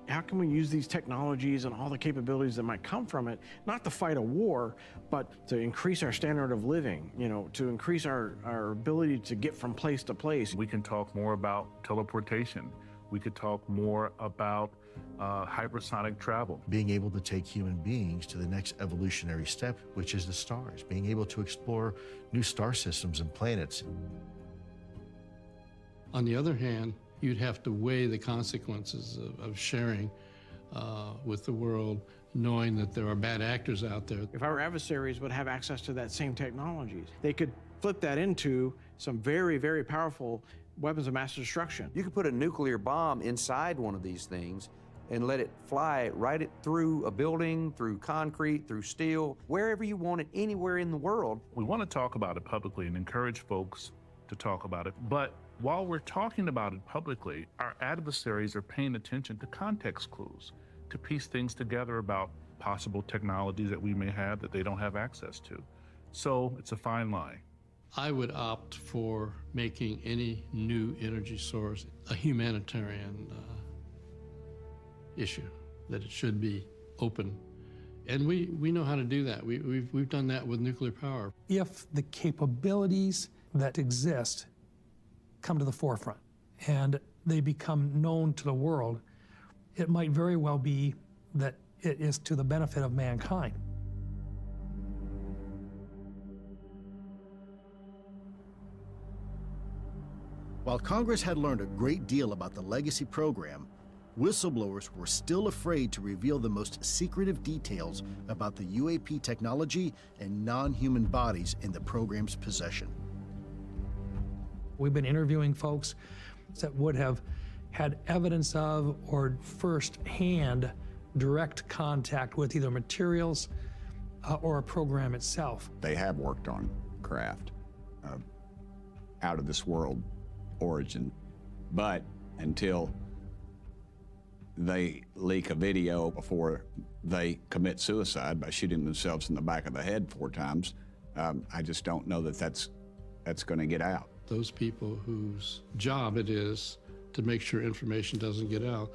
Speaker 15: How can we use these technologies and all the capabilities that might come from it, not to fight a war, but to increase our standard of living, to increase our ability to get from place to place?
Speaker 7: We can talk more about teleportation. We could talk more about hypersonic travel.
Speaker 14: Being able to take human beings to the next evolutionary step, which is the stars. Being able to explore new star systems and planets.
Speaker 12: On the other hand, you'd have to weigh the consequences of sharing with the world, knowing that there are bad actors out there.
Speaker 15: If our adversaries would have access to that same technologies, they could flip that into some very, very powerful weapons of mass destruction.
Speaker 18: You could put a nuclear bomb inside one of these things and let it fly right through a building, through concrete, through steel, wherever you want it, anywhere in the world.
Speaker 7: We want to talk about it publicly and encourage folks to talk about it, but while we're talking about it publicly, our adversaries are paying attention to context clues, to piece things together about possible technologies that we may have that they don't have access to. So it's a fine line.
Speaker 12: I would opt for making any new energy source a humanitarian issue, that it should be open. And we know how to do that. We've done that with nuclear power.
Speaker 20: If the capabilities that exist come to the forefront and they become known to the world, it might very well be that it is to the benefit of mankind.
Speaker 14: While Congress had learned a great deal about the legacy program, whistleblowers were still afraid to reveal the most secretive details about the UAP technology and non-human bodies in the program's possession.
Speaker 20: We've been interviewing folks that would have had evidence of or first-hand direct contact with either materials or a program itself.
Speaker 23: They have worked on craft of out-of-this-world origin, but until they leak a video before they commit suicide by shooting themselves in the back of the head 4 times, I just don't know that that's going to get out.
Speaker 12: Those people whose job it is to make sure information doesn't get out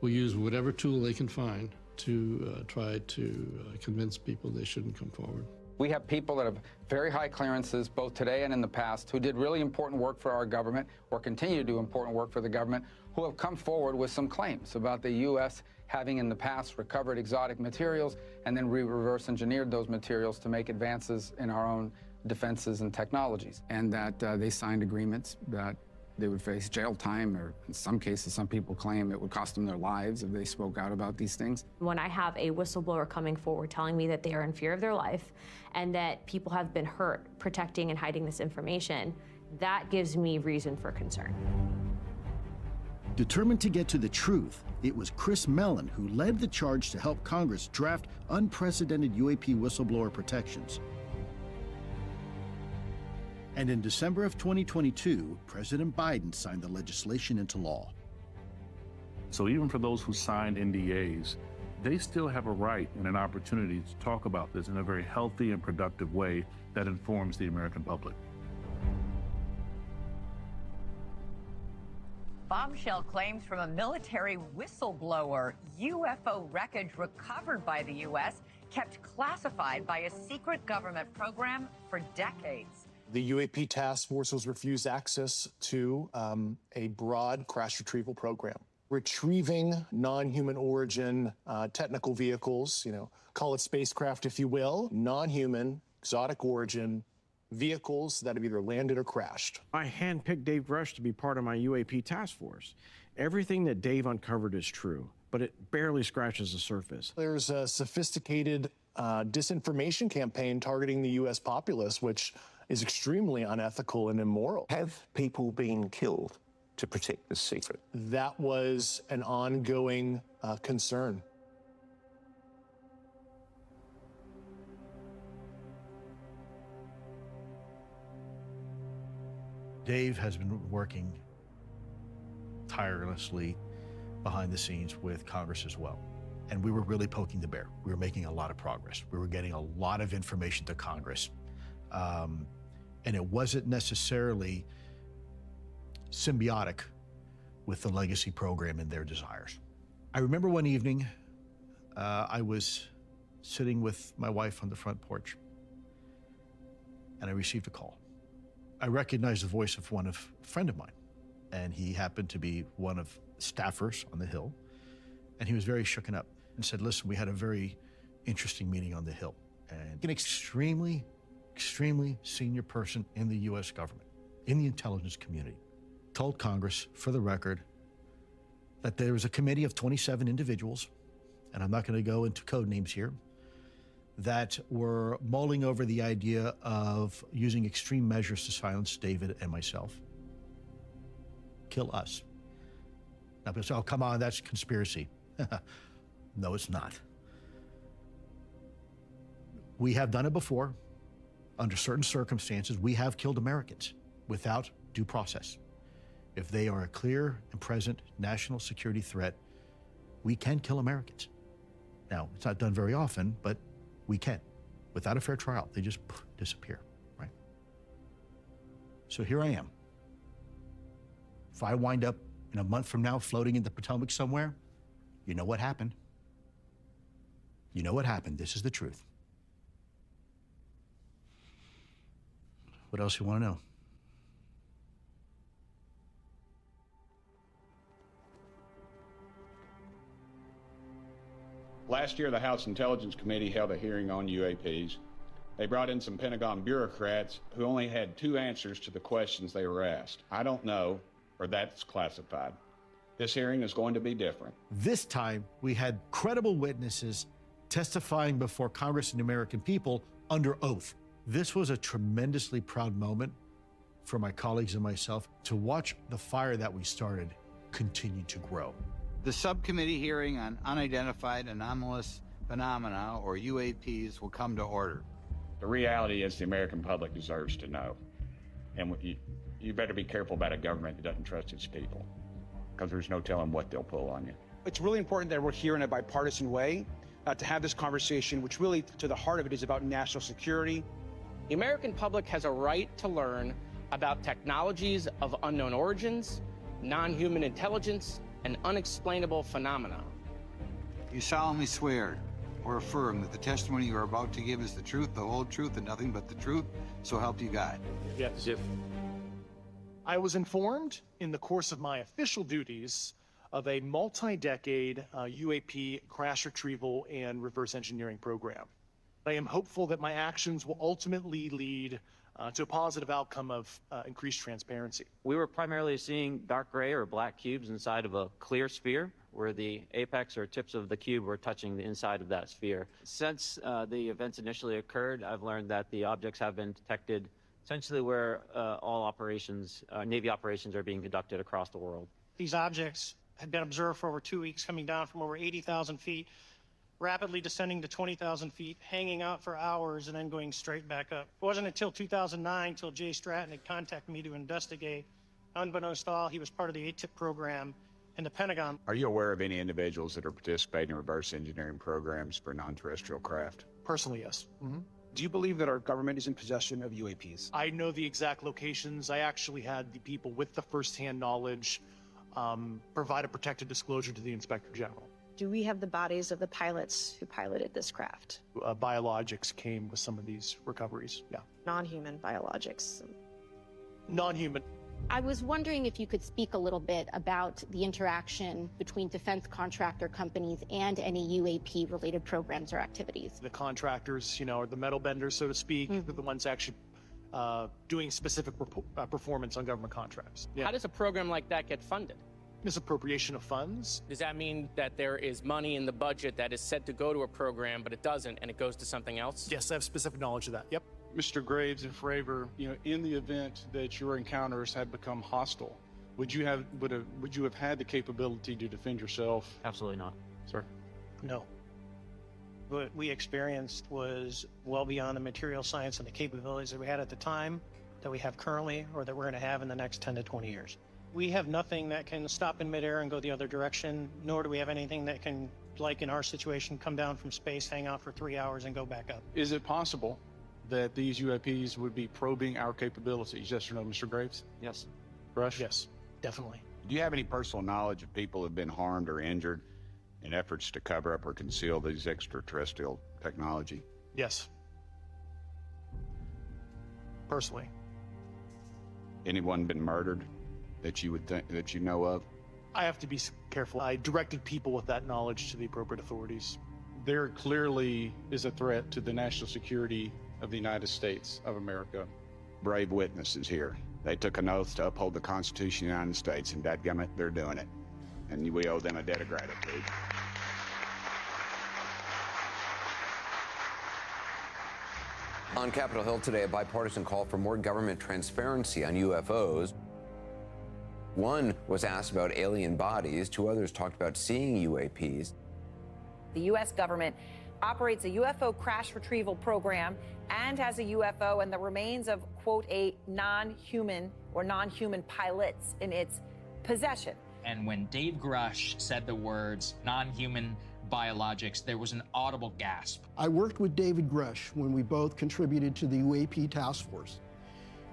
Speaker 12: will use whatever tool they can find to try to convince people they shouldn't come forward.
Speaker 11: We have people that have very high clearances, both today and in the past, who did really important work for our government or continue to do important work for the government, who have come forward with some claims about the U.S. having in the past recovered exotic materials and then reverse engineered those materials to make advances in our own defenses and technologies, and that they signed agreements that they would face jail time, or in some cases, some people claim it would cost them their lives if they spoke out about these things.
Speaker 21: When I have a whistleblower coming forward telling me that they are in fear of their life and that people have been hurt protecting and hiding this information, that gives me reason for concern.
Speaker 14: Determined to get to the truth, it was Chris Mellon who led the charge to help Congress draft unprecedented UAP whistleblower protections. And in December of 2022, President Biden signed the legislation into law.
Speaker 7: So even for those who signed NDAs, they still have a right and an opportunity to talk about this in a very healthy and productive way that informs the American public.
Speaker 3: Bombshell claims from a military whistleblower. UFO wreckage recovered by the U.S. kept classified by a secret government program for decades.
Speaker 10: The UAP task force was refused access to a broad crash retrieval program. Retrieving non-human origin technical vehicles, call it spacecraft if you will, non-human, exotic origin vehicles that have either landed or crashed.
Speaker 15: I handpicked Dave Grush to be part of my UAP task force. Everything that Dave uncovered is true, but it barely scratches the surface.
Speaker 10: There's a sophisticated disinformation campaign targeting the U.S. populace, which is extremely unethical and immoral.
Speaker 22: Have people been killed to protect this secret?
Speaker 10: That was an ongoing concern.
Speaker 14: Dave has been working tirelessly behind the scenes with Congress as well. And we were really poking the bear. We were making a lot of progress. We were getting a lot of information to Congress. And it wasn't necessarily symbiotic with the legacy program and their desires. I remember one evening, I was sitting with my wife on the front porch, and I received a call. I recognized the voice of a friend of mine, and he happened to be one of the staffers on the Hill, and he was very shooken up and said, listen, we had a very interesting meeting on the Hill, and an extremely senior person in the U.S. government, in the intelligence community, told Congress, for the record, that there was a committee of 27 individuals, and I'm not going to go into code names here, that were mulling over the idea of using extreme measures to silence David and myself. Kill us. Now people say, oh, come on, that's conspiracy. No, it's not. We have done it before. Under certain circumstances, we have killed Americans without due process. If they are a clear and present national security threat, we can kill Americans. Now, it's not done very often, but we can. Without a fair trial, they just disappear, right? So here I am. If I wind up in a month from now floating in the Potomac somewhere, you know what happened. You know what happened. This is the truth. What else you want to know?
Speaker 23: Last year, the House Intelligence Committee held a hearing on UAPs. They brought in some Pentagon bureaucrats who only had 2 answers to the questions they were asked. I don't know, or that's classified. This hearing is going to be different.
Speaker 14: This time, we had credible witnesses testifying before Congress and the American people under oath. This was a tremendously proud moment for my colleagues and myself to watch the fire that we started continue to grow.
Speaker 24: The subcommittee hearing on unidentified anomalous phenomena, or UAPs, will come to order.
Speaker 23: The reality is the American public deserves to know. And you better be careful about a government that doesn't trust its people, because there's no telling what they'll pull on you.
Speaker 25: It's really important that we're here in a bipartisan way to have this conversation, which really, to the heart of it, is about national security.
Speaker 26: The American public has a right to learn about technologies of unknown origins, non-human intelligence, and unexplainable phenomena.
Speaker 24: You solemnly swear or affirm that the testimony you are about to give is the truth, the whole truth, and nothing but the truth, so help you God.
Speaker 26: Yes.
Speaker 10: I was informed in the course of my official duties of a multi-decade UAP crash retrieval and reverse engineering program. I am hopeful that my actions will ultimately lead to a positive outcome of increased transparency.
Speaker 27: We were primarily seeing dark gray or black cubes inside of a clear sphere where the apex or tips of the cube were touching the inside of that sphere. Since the events initially occurred, I've learned that the objects have been detected essentially where all operations, Navy operations, are being conducted across the world.
Speaker 28: These objects had been observed for over 2 weeks, coming down from over 80,000 feet, rapidly descending to 20,000 feet, hanging out for hours, and then going straight back up. It wasn't until 2009 until Jay Stratton had contacted me to investigate. Unbeknownst to all, he was part of the ATIP program in the Pentagon.
Speaker 23: Are you aware of any individuals that are participating in reverse engineering programs for non-terrestrial craft?
Speaker 10: Personally, yes.
Speaker 25: Do you believe that our government is in possession of UAPs?
Speaker 10: I know the exact locations. I actually had the people with the firsthand knowledge provide a protected disclosure to the Inspector General.
Speaker 1: Do we have the bodies of the pilots who piloted this craft?
Speaker 10: Biologics came with some of these recoveries, yeah.
Speaker 1: Non-human biologics.
Speaker 10: Non-human.
Speaker 2: I was wondering if you could speak a little bit about the interaction between defense contractor companies and any UAP-related programs or activities.
Speaker 10: The contractors, are the metal benders, so to speak, they're the ones actually doing specific performance on government contracts. Yeah.
Speaker 26: How does a program like that get funded?
Speaker 10: Misappropriation of funds.
Speaker 26: Does that mean that there is money in the budget that is said to go to a program, but it doesn't, and it goes to something else?
Speaker 10: Yes, I have specific knowledge of that. Yep.
Speaker 23: Mr. Graves and Fravor, in the event that your encounters had become hostile, would you have had the capability to defend yourself?
Speaker 27: Absolutely not.
Speaker 23: Sir?
Speaker 28: No. What we experienced was well beyond the material science and the capabilities that we had at the time, that we have currently, or that we're going to have in the next 10 to 20 years. We have nothing that can stop in midair and go the other direction, nor do we have anything that can, like in our situation, come down from space, hang out for 3 hours, and go back up.
Speaker 23: Is it possible that these UAPs would be probing our capabilities? Yes or no, Mr. Graves?
Speaker 27: Yes.
Speaker 23: Rush?
Speaker 10: Yes, definitely.
Speaker 23: Do you have any personal knowledge of people who have been harmed or injured in efforts to cover up or conceal these extraterrestrial technology?
Speaker 10: Yes. Personally.
Speaker 23: Anyone been murdered that you would think that you know of?
Speaker 10: I have to be careful. I directed people with that knowledge to the appropriate authorities.
Speaker 23: There clearly is a threat to the national security of the United States of America. Brave witnesses here. They took an oath to uphold the Constitution of the United States, and dadgummit, they're doing it. And we owe them a debt of gratitude.
Speaker 4: On Capitol Hill today, a bipartisan call for more government transparency on UFOs. One was asked about alien bodies. Two others talked about seeing UAPs.
Speaker 5: The U.S. government operates a UFO crash retrieval program and has a UFO and the remains of, quote, a non-human pilots in its possession.
Speaker 8: And when Dave Grush said the words non-human biologics, there was an audible gasp.
Speaker 19: I worked with David Grush when we both contributed to the UAP task force.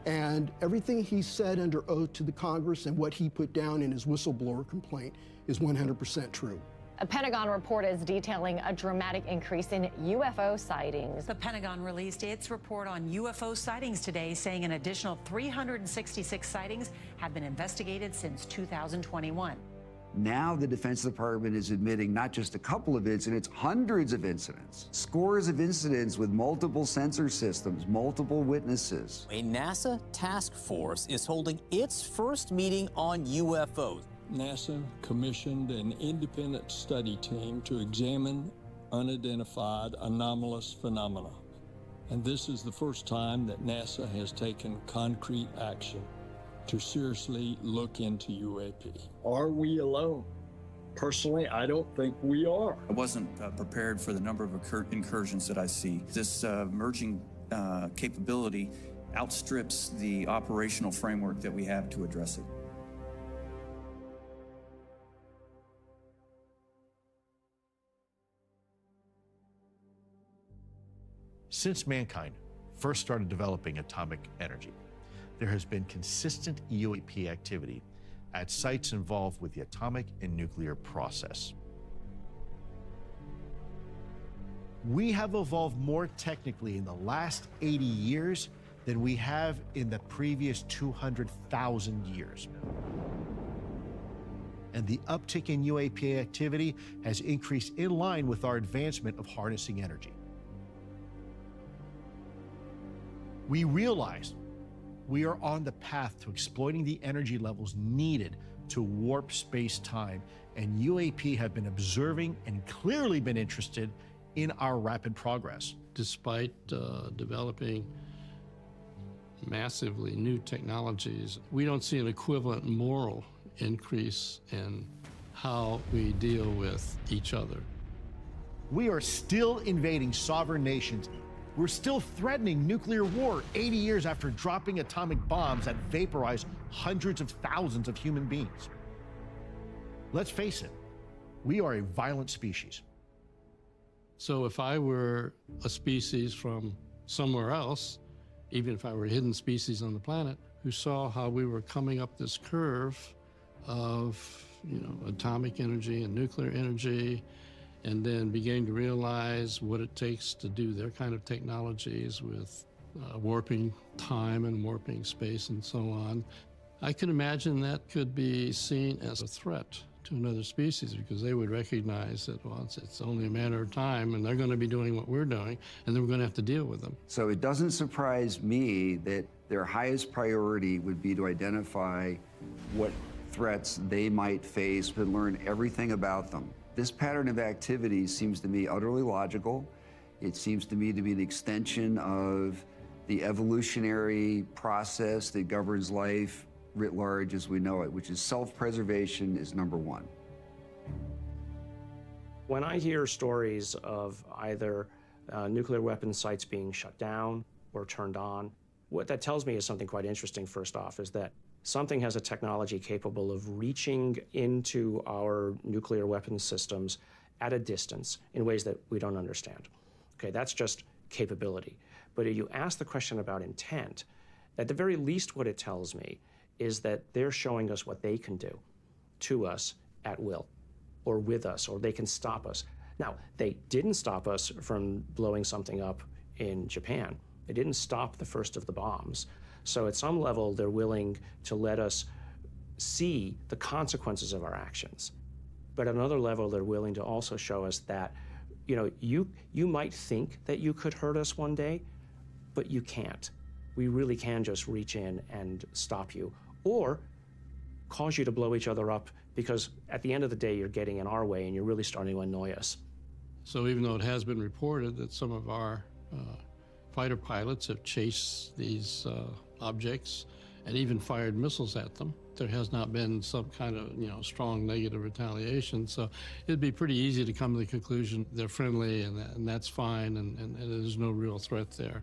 Speaker 19: And everything he said under oath to the Congress and what he put down in his whistleblower complaint is 100% true.
Speaker 21: A Pentagon report is detailing a dramatic increase in UFO sightings.
Speaker 9: The Pentagon released its report on UFO sightings today, saying an additional 366 sightings have been investigated since 2021.
Speaker 6: Now the Defense Department is admitting not just a couple of incidents, hundreds of incidents, scores of incidents with multiple sensor systems, multiple witnesses.
Speaker 13: A NASA task force is holding its first meeting on UFOs.
Speaker 16: NASA commissioned an independent study team to examine unidentified anomalous phenomena. And this is the first time that NASA has taken concrete action to seriously look into UAP. Are we alone? Personally, I don't think we are.
Speaker 17: I wasn't prepared for the number of incursions that I see. This emerging capability outstrips the operational framework that we have to address it.
Speaker 14: Since mankind first started developing atomic energy, there has been consistent UAP activity at sites involved with the atomic and nuclear process. We have evolved more technically in the last 80 years than we have in the previous 200,000 years. And the uptick in UAP activity has increased in line with our advancement of harnessing energy. We realized we are on the path to exploiting the energy levels needed to warp space-time, and UAP have been observing and clearly been interested in our rapid progress.
Speaker 12: Despite developing massively new technologies, we don't see an equivalent moral increase in how we deal with each other.
Speaker 14: We are still invading sovereign nations. We're still threatening nuclear war 80 years after dropping atomic bombs that vaporize hundreds of thousands of human beings. Let's face it, we are a violent species.
Speaker 12: So if I were a species from somewhere else, even if I were a hidden species on the planet, who saw how we were coming up this curve of, atomic energy and nuclear energy, and then beginning to realize what it takes to do their kind of technologies with warping time and warping space and so on. I can imagine that could be seen as a threat to another species, because they would recognize that, well, it's only a matter of time, and they're going to be doing what we're doing, and then we're going to have to deal with them.
Speaker 6: So it doesn't surprise me that their highest priority would be to identify what threats they might face and learn everything about them. This pattern of activity seems to me utterly logical. It seems to me to be an extension of the evolutionary process that governs life writ large as we know it, which is self-preservation is number one.
Speaker 3: When I hear stories of either nuclear weapon sites being shut down or turned on, what that tells me is something quite interesting. First off, is that something has a technology capable of reaching into our nuclear weapon systems at a distance in ways that we don't understand. Okay, that's just capability. But if you ask the question about intent, at the very least what it tells me is that they're showing us what they can do to us at will, or with us, or they can stop us. Now, they didn't stop us from blowing something up in Japan. They didn't stop the first of the bombs. So at some level, they're willing to let us see the consequences of our actions. But at another level, they're willing to also show us that, you might think that you could hurt us one day, but you can't. We really can just reach in and stop you, or cause you to blow each other up, because at the end of the day, you're getting in our way and you're really starting to annoy us.
Speaker 12: So even though it has been reported that some of our fighter pilots have chased these objects and even fired missiles at them, there has not been some kind of strong negative retaliation. So it'd be pretty easy to come to the conclusion they're friendly and that's fine, and there's no real threat there.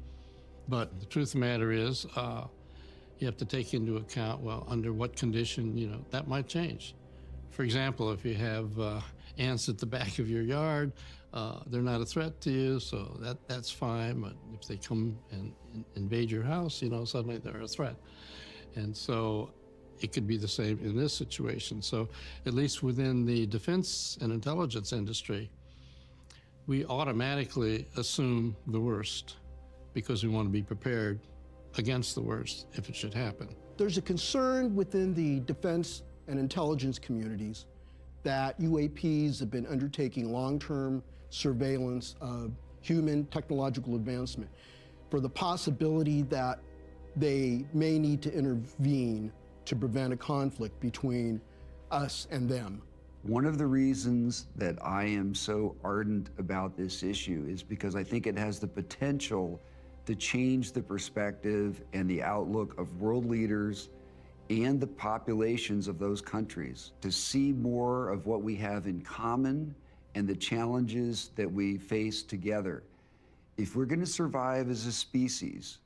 Speaker 12: But the truth of the matter is, you have to take into account, well, under what condition, that might change. For example, if you have ants at the back of your yard, they're not a threat to you, so that's fine. But if they come and invade your house, suddenly they're a threat. And so it could be the same in this situation. So at least within the defense and intelligence industry, we automatically assume the worst because we want to be prepared against the worst if it should happen.
Speaker 19: There's a concern within the defense and intelligence communities that UAPs have been undertaking long-term surveillance of human technological advancement for the possibility that they may need to intervene to prevent a conflict between us and them.
Speaker 6: One of the reasons that I am so ardent about this issue is because I think it has the potential to change the perspective and the outlook of world leaders and the populations of those countries, to see more of what we have in common and the challenges that we face together. If we're going to survive as a species,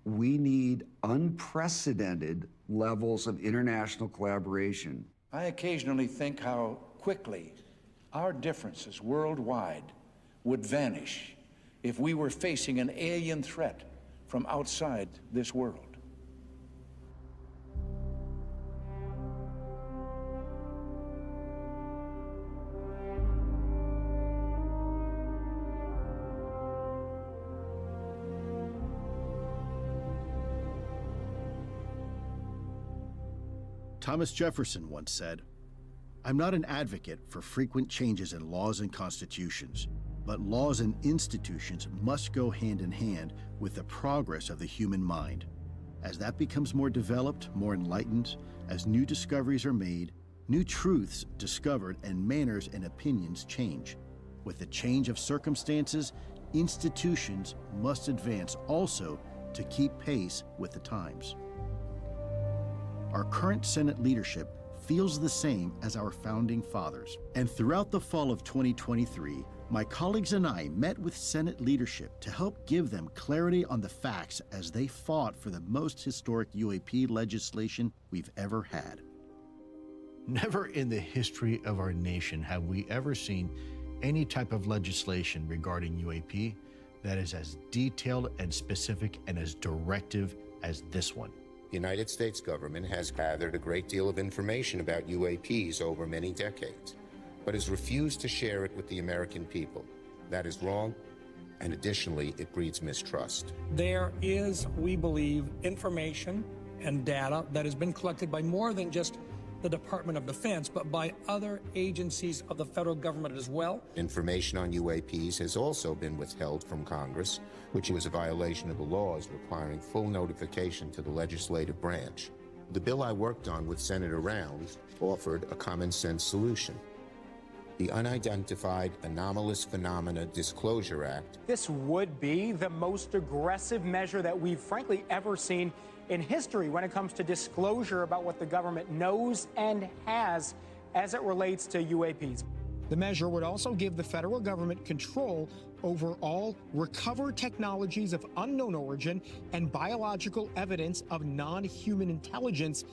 Speaker 6: we need unprecedented levels of international collaboration.
Speaker 7: I occasionally think how quickly our differences worldwide would vanish if we were facing an alien threat from outside this world.
Speaker 14: Thomas Jefferson once said, "I'm not an advocate for frequent changes in laws and constitutions, but laws and institutions must go hand in hand with the progress of the human mind. As that becomes more developed, more enlightened, as new discoveries are made, new truths discovered, and manners and opinions change. With the change of circumstances, institutions must advance also to keep pace with the times." Our current Senate leadership feels the same as our founding fathers. And throughout the fall of 2023, my colleagues and I met with Senate leadership to help give them clarity on the facts as they fought for the most historic UAP legislation we've ever had. Never in the history of our nation have we ever seen any type of legislation regarding UAP that is as detailed and specific and as directive as this one.
Speaker 1: The United States government has gathered a great deal of information about UAPs over many decades, but has refused to share it with the American people. That is wrong, and additionally, it breeds mistrust.
Speaker 11: There is, we believe, information and data that has been collected by more than just the Department of Defense, but by other agencies of the federal government as well.
Speaker 1: Information on UAPs has also been withheld from Congress, which was a violation of the laws requiring full notification to the legislative branch. The bill I worked on with Senator Rounds offered a common-sense solution. The Unidentified Anomalous Phenomena Disclosure Act.
Speaker 15: This would be the most aggressive measure that we've frankly ever seen in history when it comes to disclosure about what the government knows and has as it relates to UAPs.
Speaker 18: The measure would also give the federal government control over all recovered technologies of unknown origin and biological evidence of non-human intelligence.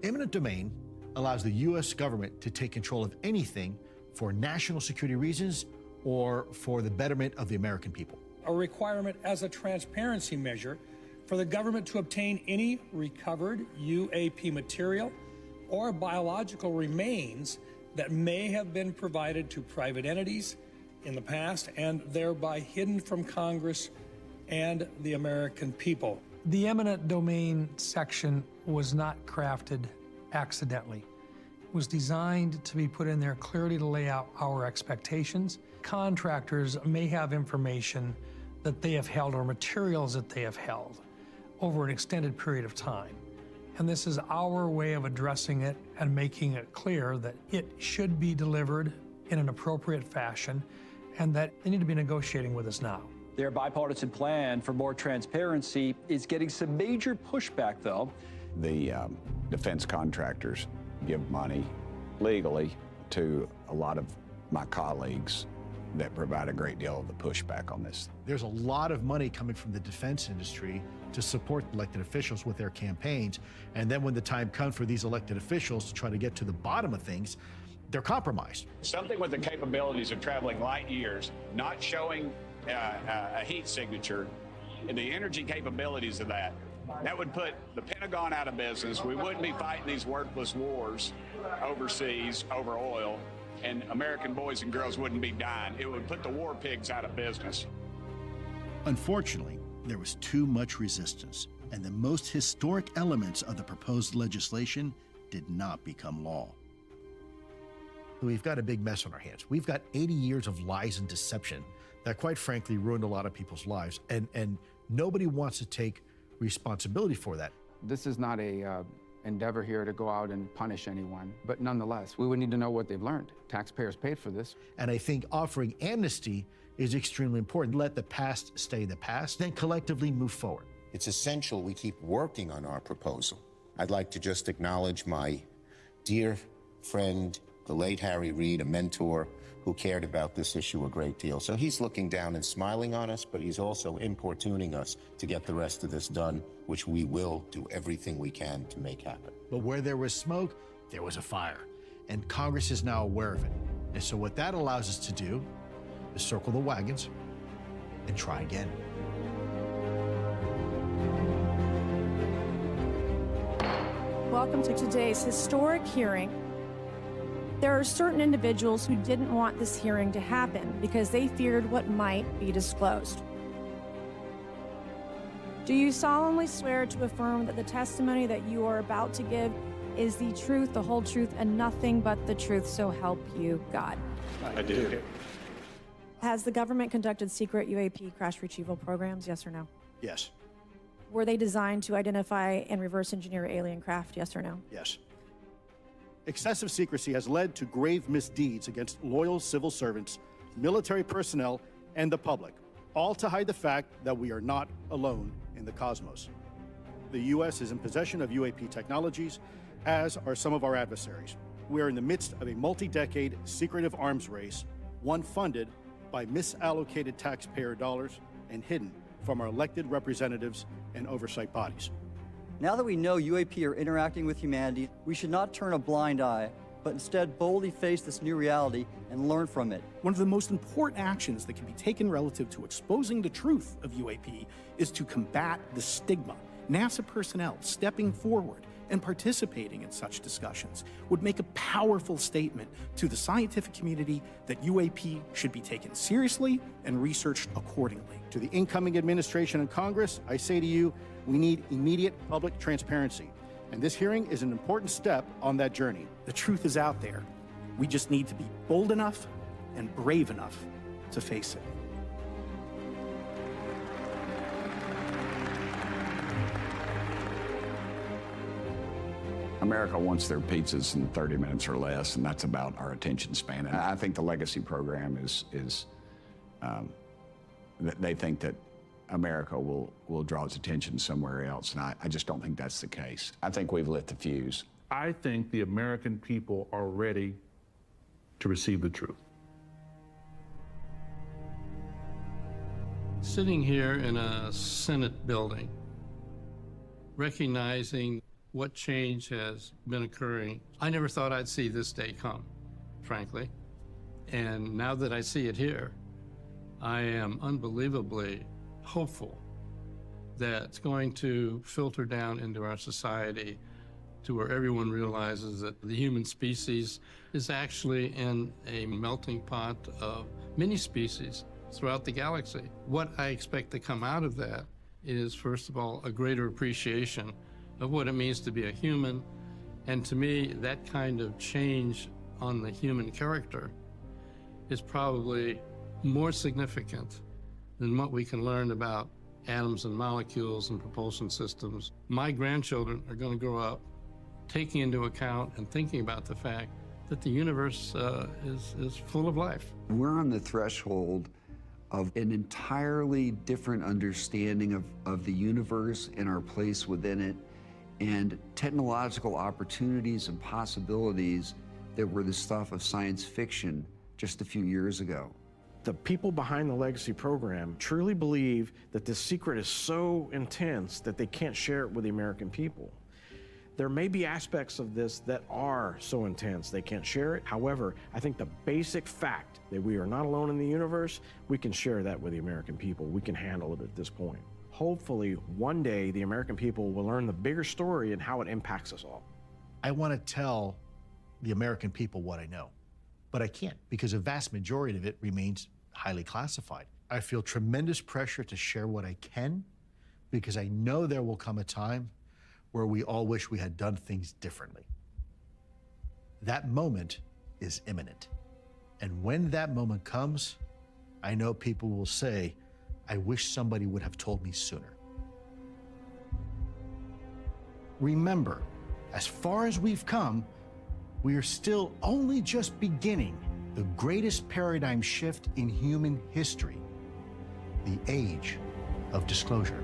Speaker 14: Eminent domain allows the U.S. government to take control of anything for national security reasons or for the betterment of the American people.
Speaker 11: A requirement as a transparency measure for the government to obtain any recovered UAP material or biological remains that may have been provided to private entities in the past and thereby hidden from Congress and the American people.
Speaker 20: The eminent domain section was not crafted accidentally. It was designed to be put in there clearly to lay out our expectations. Contractors may have information that they have held or materials that they have held over an extended period of time. And this is our way of addressing it and making it clear that it should be delivered in an appropriate fashion and that they need to be negotiating with us now.
Speaker 22: Their bipartisan plan for more transparency is getting some major pushback, though.
Speaker 23: The defense contractors give money legally to a lot of my colleagues that provide a great deal of the pushback on this.
Speaker 14: There's a lot of money coming from the defense industry to support elected officials with their campaigns. And then when the time comes for these elected officials to try to get to the bottom of things, they're compromised.
Speaker 23: Something with the capabilities of traveling light years, not showing a heat signature, and the energy capabilities of that would put the Pentagon out of business. We wouldn't be fighting these worthless wars overseas over oil, and American boys and girls wouldn't be dying. It would put the war pigs out of business.
Speaker 14: Unfortunately, there was too much resistance, and the most historic elements of the proposed legislation did not become law. We've got a big mess on our hands. We've got 80 years of lies and deception that, quite frankly, ruined a lot of people's lives, and nobody wants to take responsibility for that.
Speaker 24: This is not a endeavor here to go out and punish anyone, but nonetheless, we would need to know what they've learned. Taxpayers paid for this.
Speaker 14: And I think offering amnesty is extremely important. Let the past stay the past, then collectively move forward.
Speaker 1: It's essential we keep working on our proposal. I'd like to just acknowledge my dear friend, the late Harry Reid, a mentor who cared about this issue a great deal. So he's looking down and smiling on us, but he's also importuning us to get the rest of this done, which we will do everything we can to make happen.
Speaker 14: But where there was smoke, there was a fire. And Congress is now aware of it. And so what that allows us to do is circle the wagons and try again.
Speaker 25: Welcome to today's historic hearing. There are certain individuals who didn't want this hearing to happen because they feared what might be disclosed. Do you solemnly swear to affirm that the testimony that you are about to give is the truth, the whole truth, and nothing but the truth, so help you God?
Speaker 23: I do.
Speaker 25: Has the government conducted secret UAP crash retrieval programs, yes or no?
Speaker 14: Yes.
Speaker 25: Were they designed to identify and reverse engineer alien craft, yes or no?
Speaker 14: Yes. Excessive secrecy has led to grave misdeeds against loyal civil servants, military personnel, and the public, all to hide the fact that we are not alone in the cosmos. The U.S. is in possession of UAP technologies, as are some of our adversaries. We are in the midst of a multi-decade secretive arms race, one funded by misallocated taxpayer dollars and hidden from our elected representatives and oversight bodies.
Speaker 29: Now that we know UAP are interacting with humanity, we should not turn a blind eye, but instead boldly face this new reality and learn from it.
Speaker 30: One of the most important actions that can be taken relative to exposing the truth of UAP is to combat the stigma NASA personnel stepping forward and participating in such discussions would make a powerful statement to the scientific community that UAP should be taken seriously and researched accordingly.
Speaker 14: To the incoming administration and Congress, I say to you, we need immediate public transparency. And this hearing is an important step on that journey.
Speaker 30: The truth is out there. We just need to be bold enough and brave enough to face it.
Speaker 23: America wants their pizzas in 30 minutes or less, and that's about our attention span. And I think the legacy program is they think that America will draw its attention somewhere else, and I just don't think that's the case. I think we've lit the fuse.
Speaker 2: I think the American people are ready to receive the truth.
Speaker 12: Sitting here in a Senate building, recognizing what change has been occurring, I never thought I'd see this day come, frankly. And now that I see it here, I am unbelievably hopeful that it's going to filter down into our society to where everyone realizes that the human species is actually in a melting pot of many species throughout the galaxy. What I expect to come out of that is, first of all, a greater appreciation of what it means to be a human. And to me, that kind of change on the human character is probably more significant than what we can learn about atoms and molecules and propulsion systems. My grandchildren are going to grow up taking into account and thinking about the fact that the universe is full of life.
Speaker 6: We're on the threshold of an entirely different understanding of the universe and our place within it, and technological opportunities and possibilities that were the stuff of science fiction just a few years ago.
Speaker 4: The people behind the legacy program truly believe that this secret is so intense that they can't share it with the American people. There may be aspects of this that are so intense they can't share it. However, I think the basic fact that we are not alone in the universe, we can share that with the American people. We can handle it at this point. Hopefully, one day, the American people will learn the bigger story and how it impacts us all.
Speaker 14: I want to tell the American people what I know, but I can't because a vast majority of it remains highly classified. I feel tremendous pressure to share what I can because I know there will come a time where we all wish we had done things differently. That moment is imminent. And when that moment comes, I know people will say, I wish somebody would have told me sooner. Remember, as far as we've come, we are still only just beginning the greatest paradigm shift in human history, the age of disclosure.